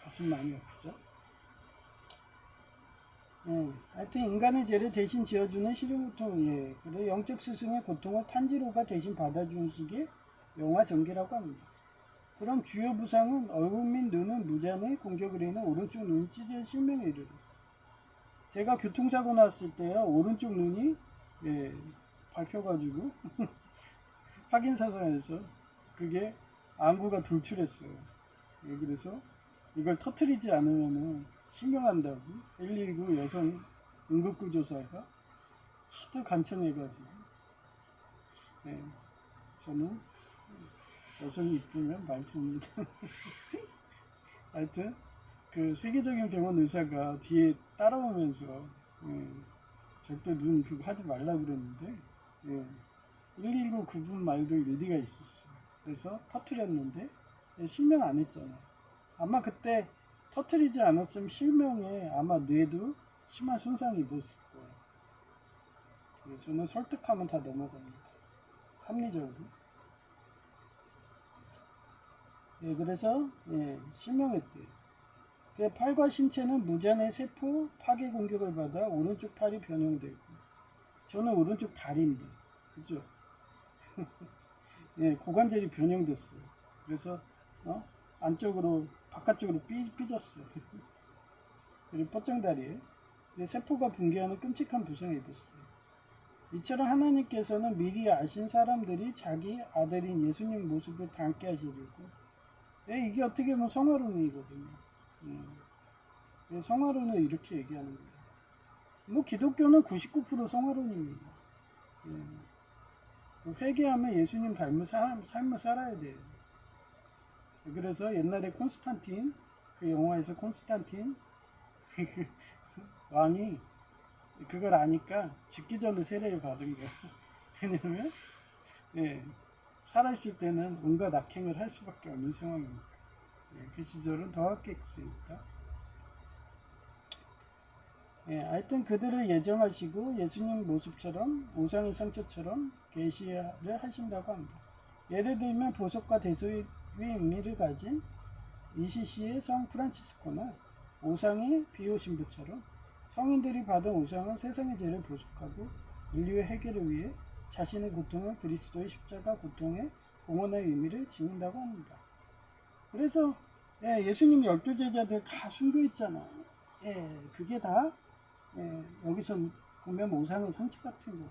가슴 많이 아프죠. 하여튼 인간의 죄를 대신 지어주는 실용고통, 그리고 영적 스승의 고통을 탄지로가 대신 받아주는 식의 영화 전개라고 합니다. 그럼 주요 부상은 얼굴 및 눈은 무잔의 공격을 인해 오른쪽 눈이 찢어 실명에 이르렀어요. 제가 교통사고 났을 때요, 오른쪽 눈이 밟혀가지고 확인사상에서 그게 안구가 돌출했어요. 그래서 이걸 터트리지 않으면은 신경한다고 119 여성 응급구조사가 하도 간청해가지고, 저는 여성이 이쁘면 많습니다. 하여튼 그 세계적인 병원 의사가 뒤에 따라오면서 절대 눈 그거 하지 말라 그랬는데, 119 그분 말도 일리가 있었어요. 그래서 터트렸는데 실명 안 했잖아요. 아마 그때 터트리지 않았으면 실명에 아마 뇌도 심한 손상이 입었을 거예요. 저는 설득하면 다 넘어갑니다. 합리적으로. 그래서 실명했대요. 팔과 신체는 무잔의 세포 파괴 공격을 받아 오른쪽 팔이 변형되고, 저는 오른쪽 다리인데, 그죠? 고관절이 변형됐어요. 그래서 안쪽으로 바깥쪽으로 삐졌어요. 그리고 뻗정다리에 세포가 붕괴하는 끔찍한 부상을 입었어요. 이처럼 하나님께서는 미리 아신 사람들이 자기 아들인 예수님 모습을 닮게 하시려고. 이게 어떻게 보면 성화론이거든요. 성화론을 이렇게 얘기하는 거예요. 뭐 기독교는 99% 성화론입니다. 회개하면 예수님 닮은 삶을 살아야 돼요. 그래서 옛날에 콘스탄틴, 그 영화에서 콘스탄틴 왕이 그걸 아니까 죽기 전에 세례를 받은 거예요. 왜냐면 살아있을 때는 온갖 악행을 할 수밖에 없는 상황입니다. 그 시절은 더 악했으니까. 하여튼 그들을 예정하시고 예수님 모습처럼 우상의 상처처럼 계시를 하신다고 합니다. 예를 들면 보석과 대소의 의미를 가진 이시시의 성 프란치스코나 우상의 비호신부처럼 성인들이 받은 우상은 세상의 죄를 보속하고 인류의 해결을 위해 자신의 고통을 그리스도의 십자가 고통의 공헌의 의미를 지닌다고 합니다. 그래서 예수님 12제자들 다 순교했잖아. 그게 다 여기서 보면 우상의 상처 같은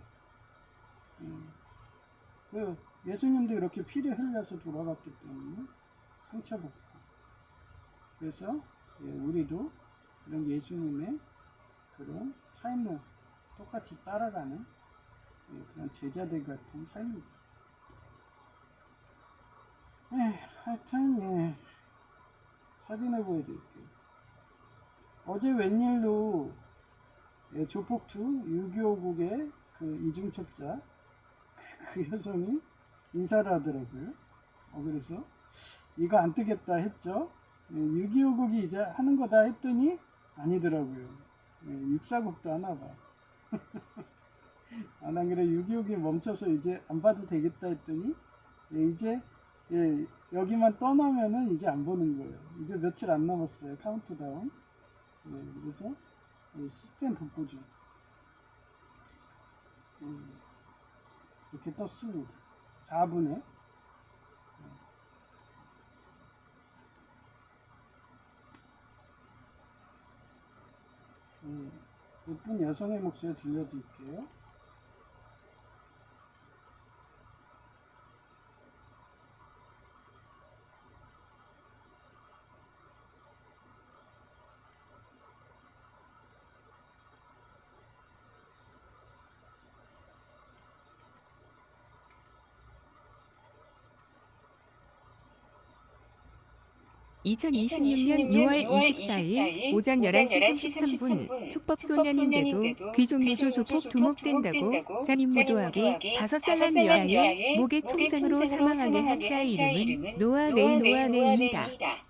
거예요. 예수님도 이렇게 피를 흘려서 돌아갔기 때문에 상처받고, 그래서 우리도 그런 예수님의 그런 삶을 똑같이 따라가는 그런 제자들 같은 삶이죠. 하여튼 사진을 보여드릴게요. 어제 웬일로 조폭2 6.25국의 그 이중첩자 그 여성이 인사를 하더라고요. 그래서 이거 안 뜨겠다 했죠. 6.25국이 이제 하는 거다 했더니 아니더라고요. 6.4국도 하나 봐. 난 그래 6.25국이 멈춰서 이제 안 봐도 되겠다 했더니 이제 여기만 떠나면은 이제 안 보는 거예요. 이제 며칠 안 남았어요. 카운트다운. 그래서 시스템 복구 중. 이렇게 떴습니다. 4분에. 예쁜 여성의 목소리 들려드릴게요. (2026년 6월 24일) 오전 11시 33분 축복소년인데도 귀족노조 조폭 두목된다고 잔인 무도하게 5살 난 여아의 목에 총상으로 사망하게 한 자의 이름은 노아 레이입니다.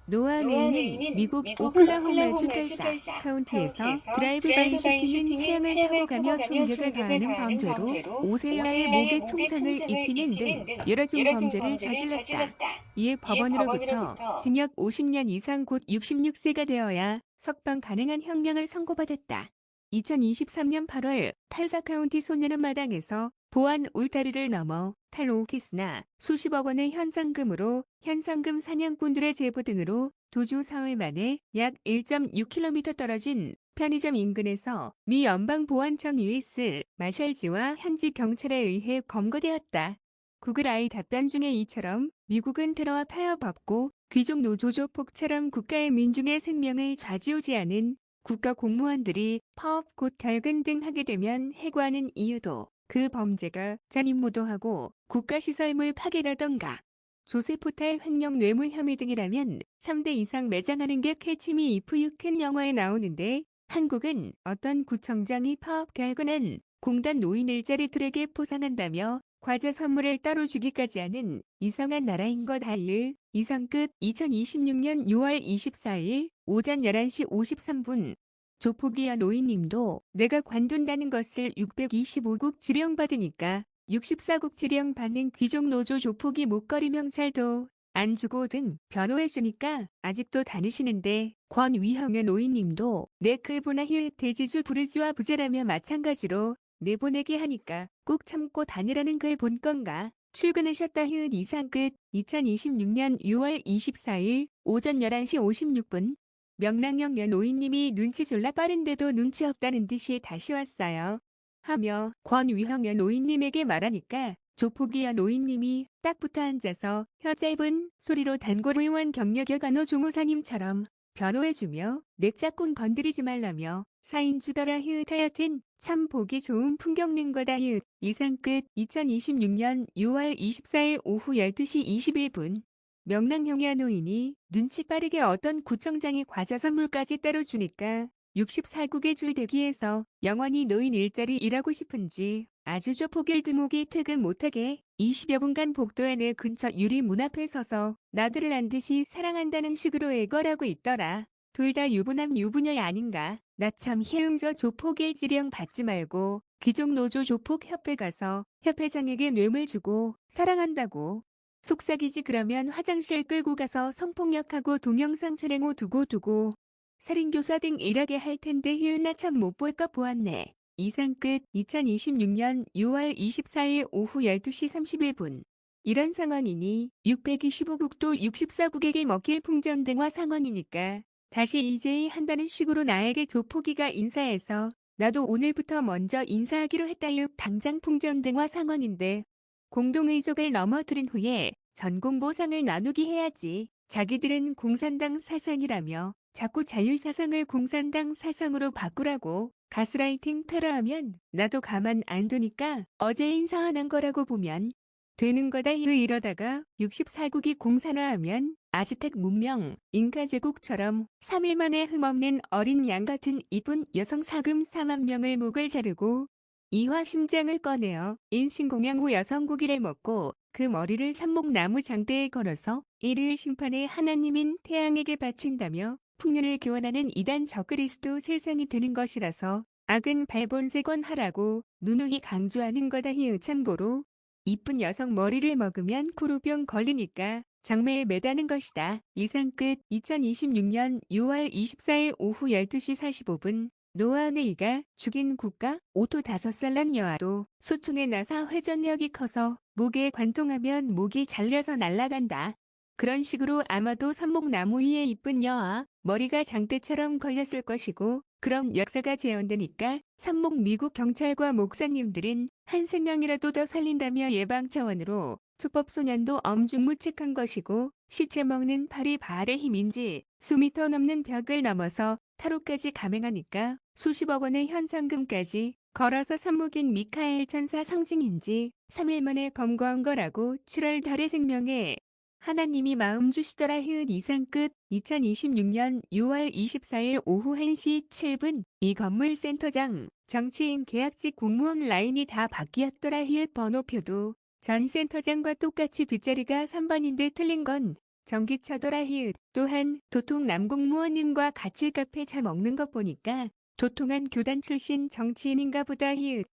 노아 레이는 미국 오클라호마주 털사 카운티에서 드라이브-바이 슈팅인 차량을 타고 가며 총격을 가하는 범죄로 5세 여아의 목에 총상을 입히는 등 여러 중 범죄를 저질렀다. 이에 법원으로부터 징역 50년 이상 곧 66세가 되어야 석방 가능한 형량을 선고받았다. 2023년 8월 탈사 카운티 소년원 마당에서 보안 울타리를 넘어 탈로우키스나 수십억 원의 현상금으로 현상금 사냥꾼들의 제보 등으로 도주 사흘 만에 약 1.6km 떨어진 편의점 인근에서 미 연방보안청 US 마셜지와 현지 경찰에 의해 검거되었다. 구글 아이 답변 중에 이처럼 미국은 테러와 타협 없고 귀족 노조 조폭처럼 국가의 민중의 생명을 좌지우지하는 국가 공무원들이 파업 곧 결근 등 하게 되면 해고하는 이유도 그 범죄가 잔인무도하고 국가시설물 파괴라던가 조세포탈 횡령 뇌물 혐의 등이라면 3대 이상 매장하는 게 캐치미 이프 유 캔 영화에 나오는데 한국은 어떤 구청장이 파업 결근한 공단 노인 일자리들에게 포상한다며 과자 선물을 따로 주기까지 하는 이상한 나라인 것 아일. 이상 끝. 2026년 6월 24일 오전 11시 53분 조폭이야 노인님도 내가 관둔다는 것을 625국 지령받으니까 64국 지령받는 귀족노조 조폭이 목걸이 명찰도 안 주고 등 변호해주니까 아직도 다니시는데 권위형의 노인님도 내 클보나 힐 대지주 부르주아 부자라며 마찬가지로 내보내게 하니까 꼭 참고 다니라는 글 본 건가? 출근하셨다 히읗 이상 끝. 2026년 6월 24일 오전 11시 56분 명랑형 여 노인님이 눈치 졸라 빠른데도 눈치 없다는 듯이 다시 왔어요. 하며 권위형의 노인님에게 말하니까 조폭이야 노인님이 딱 붙어 앉아서 혀 짧은 소리로 단골 의원 경력여 간호 조무사님처럼 변호해주며 내 짝꿍 건드리지 말라며 사인 주더라 히읗 하여튼 참 보기 좋은 풍경낸 거다 히읗. 이상 끝. 2026년 6월 24일 오후 12시 21분. 명랑형의 노인이 눈치 빠르게 어떤 구청장이 과자 선물까지 따로 주니까 64국의 줄 대기해서 영원히 노인 일자리 일하고 싶은지 아주 조폭일 두목이 퇴근 못하게 20여 분간 복도의 내 근처 유리 문 앞에 서서 나들을 한 듯이 사랑한다는 식으로 애걸하고 있더라. 둘 다 유부남 유부녀야 아닌가. 나 참 희응저 조폭일 지령 받지 말고 귀족 노조 조폭 협회 가서 협회장에게 뇌물 주고 사랑한다고. 속삭이지 그러면 화장실 끌고 가서 성폭력하고 동영상 촬영 후 두고 살인교사 등 일하게 할 텐데 희은아 참 못 볼까 보았네. 이상 끝. 2026년 6월 24일 오후 12시 31분. 이런 상황이니 625국도 64국에게 먹힐 풍전등화 상황이니까 다시 이제이 한다는 식으로 나에게 조폭이가 인사해서 나도 오늘부터 먼저 인사하기로 했다유. 당장 풍전등화 상황인데 공동의족을 넘어뜨린 후에 전공보상을 나누기 해야지. 자기들은 공산당 사상이라며 자꾸 자율사상을 공산당 사상으로 바꾸라고 가스라이팅 테러하면 나도 가만 안 두니까 어제 인사 안 한 거라고 보면 되는 거다. 이러다가 64국이 공산화하면 아즈텍 문명, 잉카 제국처럼 3일 만에 흠없는 어린 양 같은 이쁜 여성 사금 4만 명을 목을 자르고 이화 심장을 꺼내어 인신공양 후 여성고기를 먹고 그 머리를 삽목나무 장대에 걸어서 일일 심판의 하나님인 태양에게 바친다며 풍년을 기원하는 이단 적그리스도 세상이 되는 것이라서 악은 발본색원하라고 누누이 강조하는 거다. 참고로 이쁜 여성 머리를 먹으면 쿠루병 걸리니까 장매에 매다는 것이다. 이상 끝. 2026년 6월 24일 오후 12시 45분. 노아네이가 죽인 국가 오토 5살 난 여아도 소총에 나사 회전력이 커서 목에 관통하면 목이 잘려서 날아간다. 그런 식으로 아마도 삽목나무 위에 이쁜 여아 머리가 장대처럼 걸렸을 것이고 그럼 역사가 재현되니까 삽목 미국 경찰과 목사님들은 한 생명이라도 더 살린다며 예방 차원으로 촉법소년도 엄중무책한 것이고 시체 먹는 팔이 발의 힘인지 수미터 넘는 벽을 넘어서 타로까지 감행하니까 수십억 원의 현상금까지 걸어서 삽목인 미카엘 천사 상징인지 3일 만에 검거한 거라고 7월 달의 생명에 하나님이 마음 주시더라. 이상 끝. 2026년 6월 24일 오후 1시 7분. 이 건물 센터장, 정치인 계약직 공무원 라인이 다 바뀌었더라. 번호표도 전 센터장과 똑같이 뒷자리가 3번인데 틀린 건 전기차더라. 또한 도통 남공무원님과 같이 카페 차 먹는 것 보니까 도통한 교단 출신 정치인인가 보다.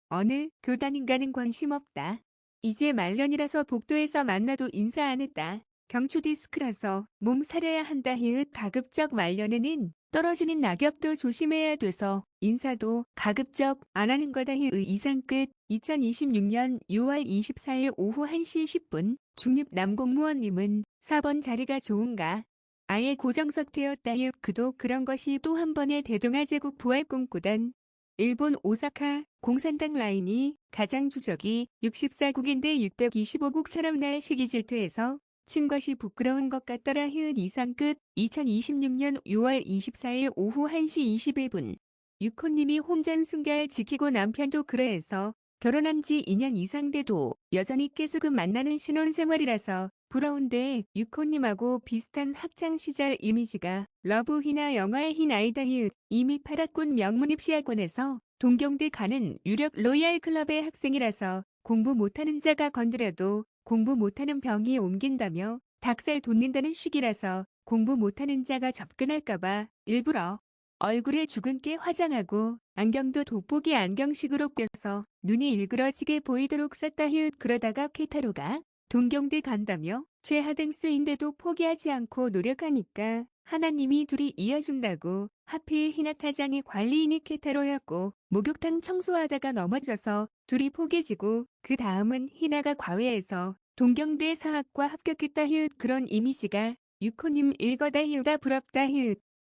어느 교단인가는 관심 없다. 이제 말년이라서 복도에서 만나도 인사 안 했다. 경추 디스크라서 몸 사려야 한다. 가급적 말년에는 떨어지는 낙엽도 조심해야 돼서 인사도 가급적 안 하는 거다. 이상 끝. 2026년 6월 24일 오후 1시 10분. 중립 남공무원님은 4번 자리가 좋은가? 아예 고정석 되었다. 그도 그런 것이 또 한 번의 대동아제국 부활 꿈꾸던 일본 오사카 공산당 라인이 가장 주적이 64국인데 625국처럼 날 시기 질투해서 친 것이 부끄러운 것 같더라. 이상 끝. 2026년 6월 24일 오후 1시 21분. 유코님이 혼전순결 지키고 남편도 그래해서 결혼한 지 2년 이상 돼도 여전히 깨수금 만나는 신혼생활이라서 부러운데 유코님하고 비슷한 학창시절 이미지가 러브히나 영화의 흰 아이다. 이미 파라군 명문입시학원에서 동경대 가는 유력 로얄 클럽의 학생이라서 공부 못하는 자가 건드려도 공부 못하는 병이 옮긴다며 닭살 돋는다는 시기라서 공부 못하는 자가 접근할까봐 일부러 얼굴에 주근깨 화장하고 안경도 돋보기 안경식으로 껴서 눈이 일그러지게 보이도록 썼다. 그러다가 케타로가 동경대 간다며 최하등수인데도 포기하지 않고 노력하니까 하나님이 둘이 이어준다고 하필 히나타장이 관리인이 케타로였고 목욕탕 청소하다가 넘어져서 둘이 포개지고 그 다음은 히나가 과외해서 동경대 사학과 합격했다. 그런 이미지가 유코님 읽어다. 부럽다.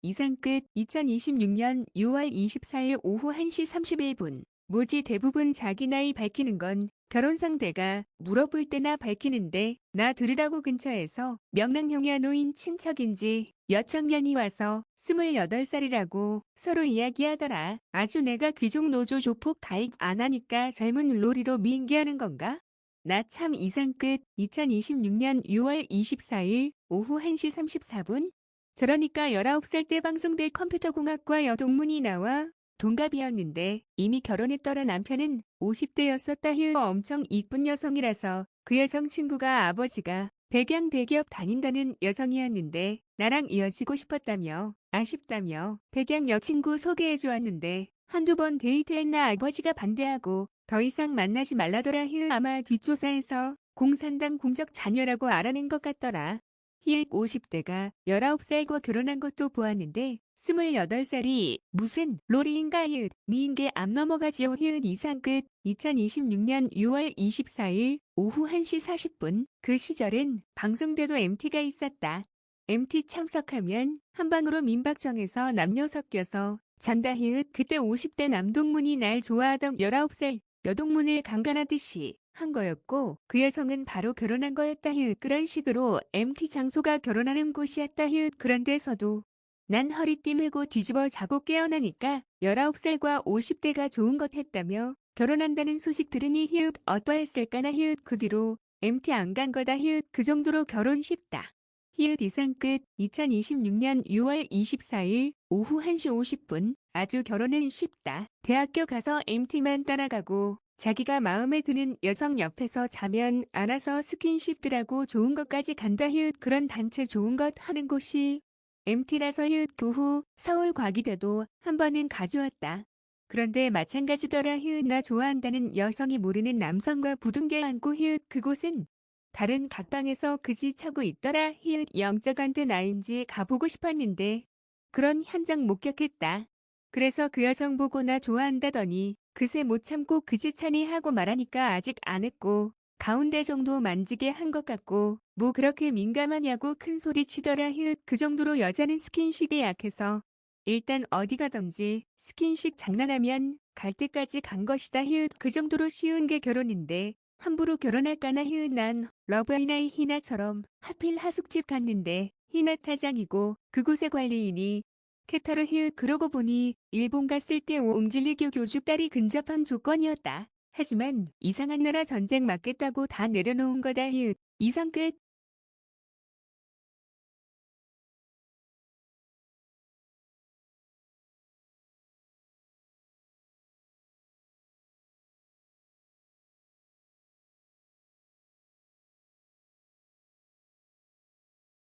이상 끝. 2026년 6월 24일 오후 1시 31분. 뭐지 대부분 자기 나이 밝히는 건 결혼 상대가 물어볼 때나 밝히는데 나 들으라고 근처에서 명랑형이야 노인 친척인지 여청년이 와서 28살이라고 서로 이야기하더라. 아주 내가 귀족 노조 조폭 가입 안 하니까 젊은 로리로 미인계하는 건가? 나 참 이상 끝. 2026년 6월 24일 오후 1시 34분. 저러니까 19살 때 방송대 컴퓨터공학과 여동문이 나와 동갑이었는데 이미 결혼했더라. 남편은 50대였었다. 휴 엄청 이쁜 여성이라서 그 여성 친구가 아버지가 백양 대기업 다닌다는 여성이었는데 나랑 이어지고 싶었다며 아쉽다며 백양 여친구 소개해 주었는데 한두 번 데이트했나 아버지가 반대하고 더 이상 만나지 말라더라. 휴 아마 뒷조사에서 공산당 공적 자녀라고 알아낸 것 같더라. 힐 50대가 19살과 결혼한 것도 보았는데 28살이 무슨 로리인가. 힐 미인계 앞 넘어가지요. 힐 이상 끝. 2026년 6월 24일 오후 1시 40분. 그 시절엔 방송대도 MT가 있었다. MT 참석하면 한방으로 민박정에서 남녀 섞여서 잔다. 힐 그때 50대 남동문이 날 좋아하던 19살 여동문을 강간하듯이 한 거였고 그 여성은 바로 결혼한 거였다. 힐 그런 식으로 MT 장소가 결혼하는 곳이었다. 힐 그런 데서도 난 허리띠 메고 뒤집어 자고 깨어나니까 19살과 50대가 좋은 것 했다며 결혼한다는 소식 들으니 힐 어떠했을까나. 힐 그 뒤로 MT 안 간 거다. 힐 그 정도로 결혼 쉽다. 힐 이상 끝. 2026년 6월 24일 오후 1시 50분. 아주 결혼은 쉽다. 대학교 가서 MT만 따라가고 자기가 마음에 드는 여성 옆에서 자면 알아서 스킨십들하고 좋은 것까지 간다. 힐 그런 단체 좋은 것 하는 곳이 MT라서. 힐 그 후 서울 과기대도 한 번은 가주었다. 그런데 마찬가지더라. 힐 나 좋아한다는 여성이 모르는 남성과 부둥켜 안고 힐 그곳은 다른 각방에서 그지 차고 있더라. 힐 영적한테 나인지 가보고 싶었는데 그런 현장 목격했다. 그래서 그 여성 보고 나 좋아한다더니 그새 못 참고 그지 차니 하고 말하니까 아직 안 했고 가운데 정도 만지게 한 것 같고 뭐 그렇게 민감하냐고 큰 소리 치더라. 힐 그 정도로 여자는 스킨십에 약해서 일단 어디 가든지 스킨십 장난하면 갈 때까지 간 것이다. 힐 그 정도로 쉬운 게 결혼인데 함부로 결혼할까나. 힐 난 러브아이나이 희나처럼 하필 하숙집 갔는데 희나 타장이고 그곳의 관리인이 케타르. 힐 그러고 보니 일본 갔을 때 옹질리교 교주 딸이 근접한 조건이었다. 하지만 이상한 나라 전쟁 맞겠다고 다 내려놓은 거다. 힐 이상 끝.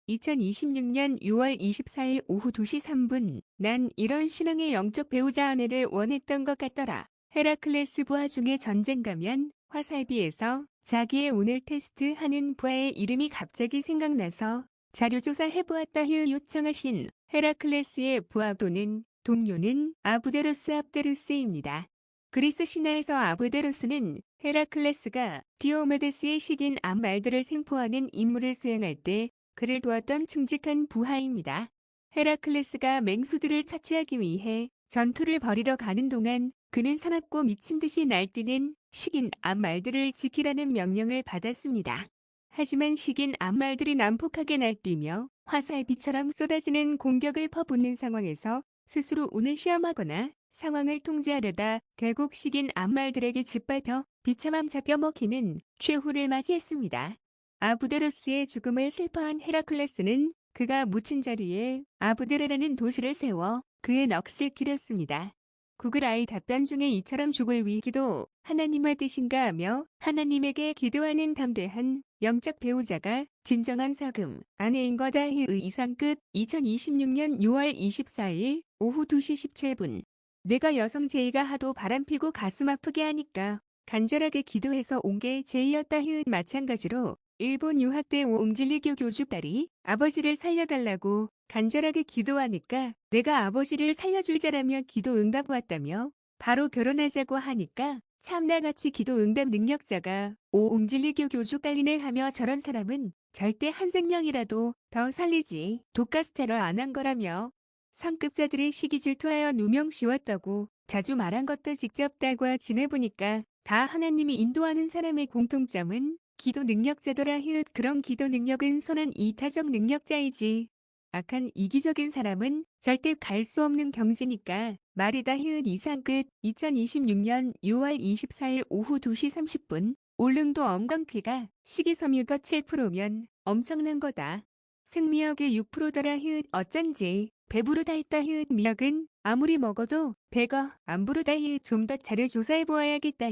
(2026년 6월 24일) 오후 2시 3분. 난 이런 신앙의 영적 배우자 아내를 원했던 것 같더라. 헤라클레스 부하 중에 전쟁 가면 화살비에서 자기의 오늘 테스트 하는 부하의 이름이 갑자기 생각나서 자료조사 해보았다. 휴 요청하신 헤라클레스의 부하 또는 동료는 아부데로스 압데루스입니다. 그리스 신화에서 아부데로스는 헤라클레스가 디오메데스의 식인 암 말들을 생포하는 임무를 수행할 때 그를 도왔던 충직한 부하입니다. 헤라클레스가 맹수들을 처치하기 위해 전투를 벌이러 가는 동안 그는 사납고 미친 듯이 날뛰는 식인 암 말들을 지키라는 명령을 받았습니다. 하지만 식인 암 말들이 난폭하게 날뛰며 화살비처럼 쏟아지는 공격을 퍼붓는 상황에서 스스로 운을 시험하거나 상황을 통제하려다 결국 식인 암 말들에게 짓밟혀 비참함 잡혀먹히는 최후를 맞이했습니다. 아부데로스의 죽음을 슬퍼한 헤라클레스는 그가 묻힌 자리에 아부데라라는 도시를 세워 그의 넋을 기렸습니다. 구글 아이 답변 중에 이처럼 죽을 위기도 하나님의 뜻인가 하며 하나님에게 기도하는 담대한 영적 배우자가 진정한 서금 아내인 거다. 이상 끝. 2026년 6월 24일 오후 2시 17분. 내가 여성 제이가 하도 바람피고 가슴 아프게 하니까 간절하게 기도해서 온 게 제이였다. 마찬가지로 일본 유학 때 옹질리교 교주 딸이 아버지를 살려달라고 간절하게 기도하니까 내가 아버지를 살려줄 자라며 기도 응답 왔다며 바로 결혼하자고 하니까 참나같이 기도 응답 능력자가 옹질리교 교주 딸린을 하며 저런 사람은 절대 한 생명이라도 더 살리지 독가스테러 안 한 거라며 상급자들의 시기 질투하여 누명 씌웠다고 자주 말한 것도 직접 딸과 지내보니까 다 하나님이 인도하는 사람의 공통점은 기도 능력자더라. 그런 기도 능력은 선한 이타적 능력자이지. 악한 이기적인 사람은 절대 갈 수 없는 경지니까 말이다. 이상 끝. 2026년 6월 24일 오후 2시 30분 울릉도 엄광퀴가 식이섬유가 7%면 엄청난 거다. 생미역의 6%더라. 어쩐지 배부르다 했다. 미역은 아무리 먹어도 배가 안 부르다. 좀 더 자료 조사해보아야겠다.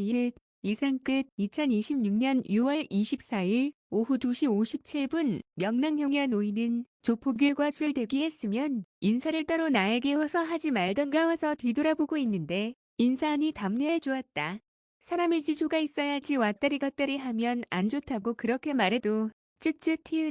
이상 끝. 2026년 6월 24일 오후 2시 57분 명랑형야 노인은 조폭일과 출대기했으면 인사를 따로 나에게 와서 하지 말던가 와서 뒤돌아보고 있는데 인사하니 답례해 주었다. 사람의 지조가 있어야지 왔다리 갔다리 하면 안 좋다고 그렇게 말해도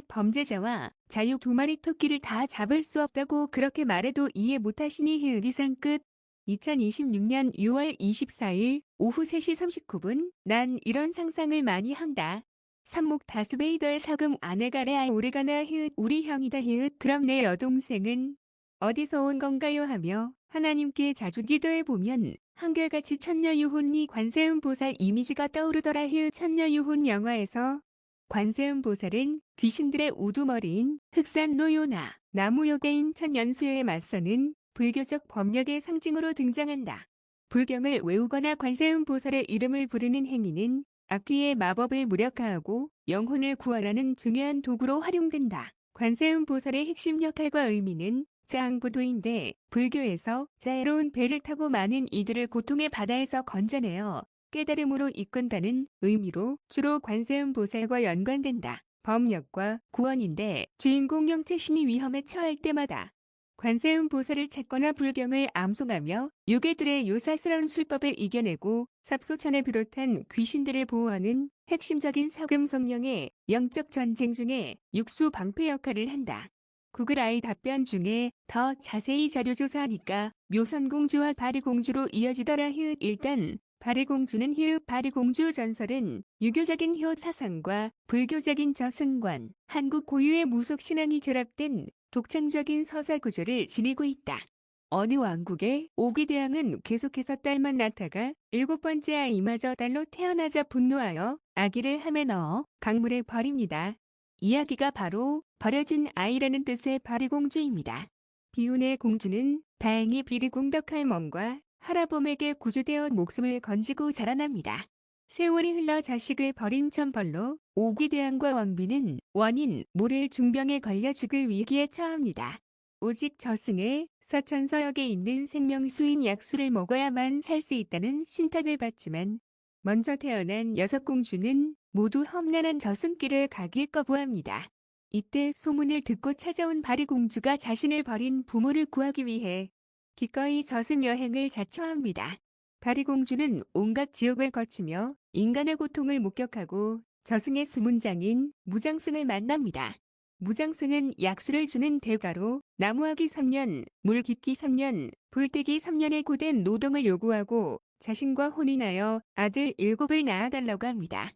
범죄자와 자유 두 마리 토끼를 다 잡을 수 없다고 그렇게 말해도 이해 못하시니. 이상 끝. 2026년 6월 24일 오후 3시 39분 난 이런 상상을 많이 한다. 삽목 다스베이더의 사금 아내가 레아 오레가나. 우리 형이다. 그럼 내 여동생은 어디서 온 건가요? 하며 하나님께 자주 기도해보면 한결같이 천녀유혼이 관세음보살 이미지가 떠오르더라. 천녀유혼 영화에서 관세음보살은 귀신들의 우두머리인 흑산노요나 나무요괴인 천연수요에 맞서는 불교적 법력의 상징으로 등장한다. 불경을 외우거나 관세음보살의 이름을 부르는 행위는 악귀의 마법을 무력화하고 영혼을 구원하는 중요한 도구로 활용된다. 관세음보살의 핵심 역할과 의미는 자항보도인데 불교에서 자애로운 배를 타고 많은 이들을 고통의 바다에서 건져내어 깨달음으로 이끈다는 의미로 주로 관세음보살과 연관된다. 법력과 구원인데 주인공 영체신이 위험에 처할 때마다 관세음보살을 찾거나 불경을 암송하며 요괴들의 요사스러운 술법을 이겨내고 삽소천을 비롯한 귀신들을 보호하는 핵심적인 사금성령의 영적 전쟁 중에 육수 방패 역할을 한다. 구글 아이 답변 중에 더 자세히 자료 조사하니까 묘선공주와 바리공주로 이어지더라. 일단 바리공주는 바리공주 전설은 유교적인 효 사상과 불교적인 저승관, 한국 고유의 무속 신앙이 결합된 독창적인 서사 구조를 지니고 있다. 어느 왕국의 오기대왕은 계속해서 딸만 낳다가 7번째 아이마저 딸로 태어나자 분노하여 아기를 함에 넣어 강물에 버립니다. 이 아기가 바로 버려진 아이라는 뜻의 바리공주입니다. 비운의 공주는 다행히 비리공덕할 몸과 할아범에게 구조되어 목숨을 건지고 자라납니다. 세월이 흘러 자식을 버린 천벌로 오기대왕과 왕비는 원인 모를 중병에 걸려 죽을 위기에 처합니다. 오직 저승의 서천서역에 있는 생명수인 약수를 먹어야만 살 수 있다는 신탁을 받지만 먼저 태어난 6공주는 모두 험난한 저승길을 가길 거부합니다. 이때 소문을 듣고 찾아온 바리공주가 자신을 버린 부모를 구하기 위해 기꺼이 저승 여행을 자처합니다. 바리공주는 온갖 지옥을 거치며 인간의 고통을 목격하고 저승의 수문장인 무장승을 만납니다. 무장승은 약수를 주는 대가로 나무하기 3년, 물깃기 3년, 불떼기 3년의 고된 노동을 요구하고 자신과 혼인하여 아들 7을 낳아달라고 합니다.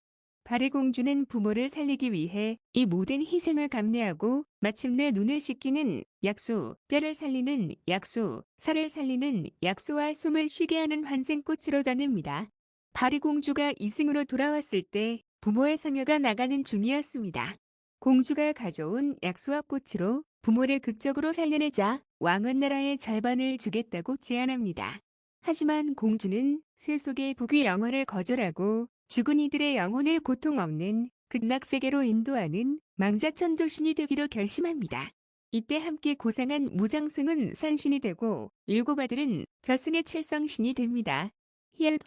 바리공주는 부모를 살리기 위해 이 모든 희생을 감내하고 마침내 눈을 씻기는 약수, 뼈를 살리는 약수, 살을 살리는 약수와 숨을 쉬게 하는 환생꽃으로 다닙니다. 바리공주가 이승으로 돌아왔을 때 부모의 상여가 나가는 중이었습니다. 공주가 가져온 약수와 꽃으로 부모를 극적으로 살려내자 왕은 나라의 절반을 주겠다고 제안합니다. 하지만 공주는 세속의 부귀 영화를 거절하고 죽은 이들의 영혼을 고통 없는 극락세계로 인도하는 망자천도신이 되기로 결심합니다. 이때 함께 고상한 무장승은 산신이 되고 7 아들은 저승의 칠성신이 됩니다.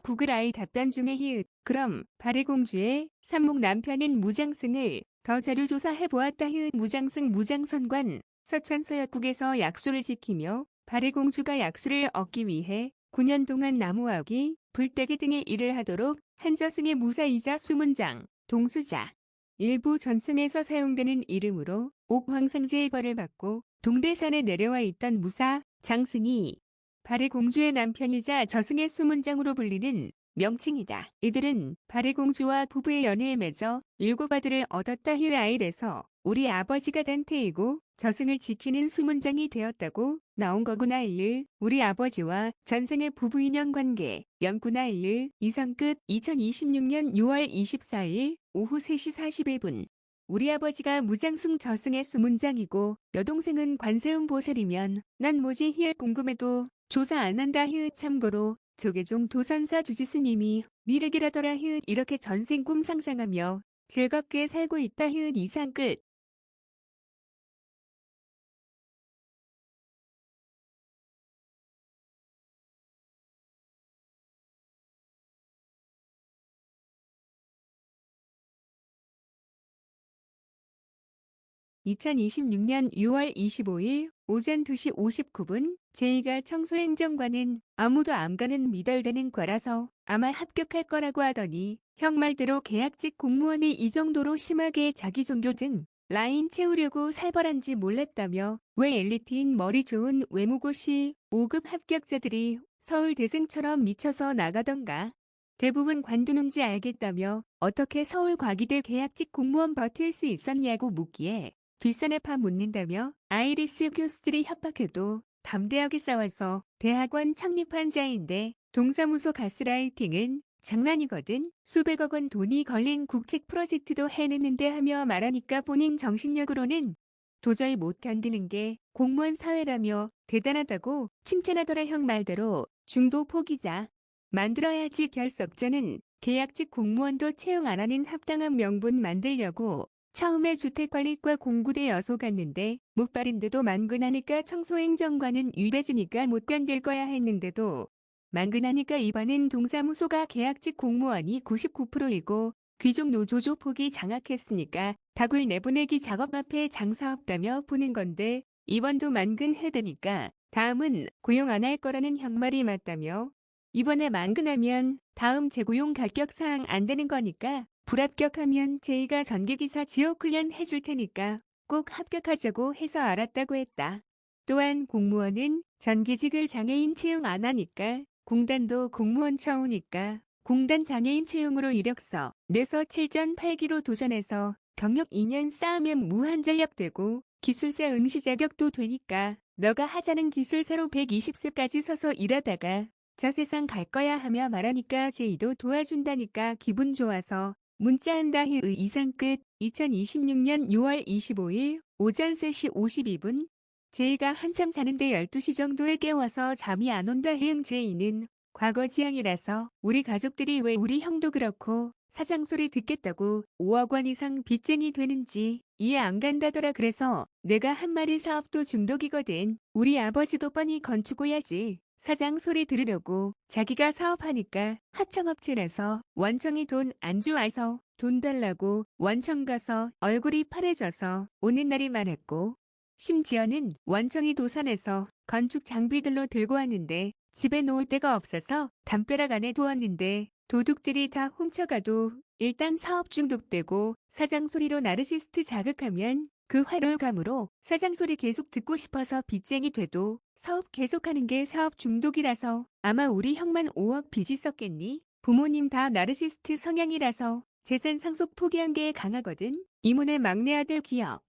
구글 아이 답변 중에 그럼 바리공주의 삽목 남편인 무장승을 더 자료 조사해보았다. 무장승 무장선관 서천서역국에서 약수를 지키며 바리공주가 약수를 얻기 위해 9년 동안 나무하기, 불떼기 등의 일을 하도록 한 저승의 무사이자 수문장, 동수자. 일부 전승에서 사용되는 이름으로 옥황상제의 벌을 받고 동대산에 내려와 있던 무사, 장승이 바리공주의 남편이자 저승의 수문장으로 불리는 명칭이다. 이들은 바리공주와 부부의 연을 맺어 7 아들을 얻었다. 아일에서 우리 아버지가 단테이고 저승을 지키는 수문장이 되었다고 나온 거구나. 1. 우리 아버지와 전생의 부부 인연 관계. 연구나. 1. 이상끝. 2026년 6월 24일 오후 3시 41분. 우리 아버지가 무장승 저승의 수문장이고 여동생은 관세음 보살이면 난 뭐지 히읗 궁금해도 조사 안 한다 히읗 참고로 조계종 도선사 주지스님이 미륵이라더라 히읗 이렇게 전생 꿈 상상하며 즐겁게 살고 있다 히읗 이상 끝. 2026년 6월 25일 오전 2시 59분 제2가 청소행정관은 아무도 안 가는 미달되는 과라서 아마 합격할 거라고 하더니 형 말대로 계약직 공무원이 이 정도로 심하게 자기 종교 등 라인 채우려고 살벌한지 몰랐다며 왜 엘리트인 머리 좋은 외무고시 5급 합격자들이 서울 대생처럼 미쳐서 나가던가. 대부분 관두는지 알겠다며 어떻게 서울 과기대 계약직 공무원 버틸 수 있었냐고 묻기에 뒷산에 파 묻는다며 아이리스 교수들이 협박해도 담대하게 싸워서 대학원 창립한 자인데 동사무소 가스라이팅은 장난이거든. 수백억 원 돈이 걸린 국책 프로젝트도 해냈는데 하며 말하니까 본인 정신력으로는 도저히 못 견디는 게 공무원 사회라며 대단하다고 칭찬하더라. 형 말대로 중도 포기자. 만들어야지 결석자는 계약직 공무원도 채용 안 하는 합당한 명분 만들려고 처음에 주택관리과 공구대 여소 갔는데 못 바른데도 만근하니까 청소행정관은 유배지니까 못 견딜 거야 했는데도 만근하니까 이번엔 동사무소가 계약직 공무원이 99%이고 귀족 노조 조폭이 장악했으니까 다굴 내보내기 작업 앞에 장사 없다며 보는 건데 이번도 만근해대니까 다음은 고용 안 할 거라는 형 말이 맞다며 이번에 만근하면 다음 재고용 합격사항 안 되는 거니까 불합격하면 제2가 전기기사 지옥훈련 해줄 테니까 꼭 합격하자고 해서 알았다고 했다. 또한 공무원은 전기직을 장애인 채용 안 하니까 공단도 공무원 처우니까 공단 장애인 채용으로 이력서 내서 7전 8기로 도전해서 경력 2년 쌓으면 무한전력 되고 기술사 응시 자격도 되니까 너가 하자는 기술사로 120세까지 서서 일하다가 저 세상 갈 거야 하며 말하니까 제2도 도와준다니까 기분 좋아서 문자한다 히의 이상 끝. 2026년 6월 25일 오전 3시 52분 제2가 한참 자는데 12시 정도에 깨워서 잠이 안 온다 히응 제2는 과거 지향이라서 우리 가족들이 왜 우리 형도 그렇고 사장 소리 듣겠다고 5억 원 이상 빚쟁이 되는지 이해 안 간다더라. 그래서 내가 한 마리 사업도 중독이거든. 우리 아버지도 뻔히 건축고야지. 사장 소리 들으려고 자기가 사업하니까 하청업체라서 원청이 돈 안 좋아서 돈 달라고 원청 가서 얼굴이 파래져서 오는 날이 많았고 심지어는 원청이 도산에서 건축 장비들로 들고 왔는데 집에 놓을 데가 없어서 담벼락 안에 두었는데 도둑들이 다 훔쳐가도 일단 사업 중독되고 사장 소리로 나르시스트 자극하면 그 활홀감으로 사장 소리 계속 듣고 싶어서 빚쟁이 돼도 사업 계속하는 게 사업 중독이라서 아마 우리 형만 5억 빚이 있었겠니? 부모님 다 나르시스트 성향이라서 재산 상속 포기한 게 강하거든. 이모네 막내 아들 기억.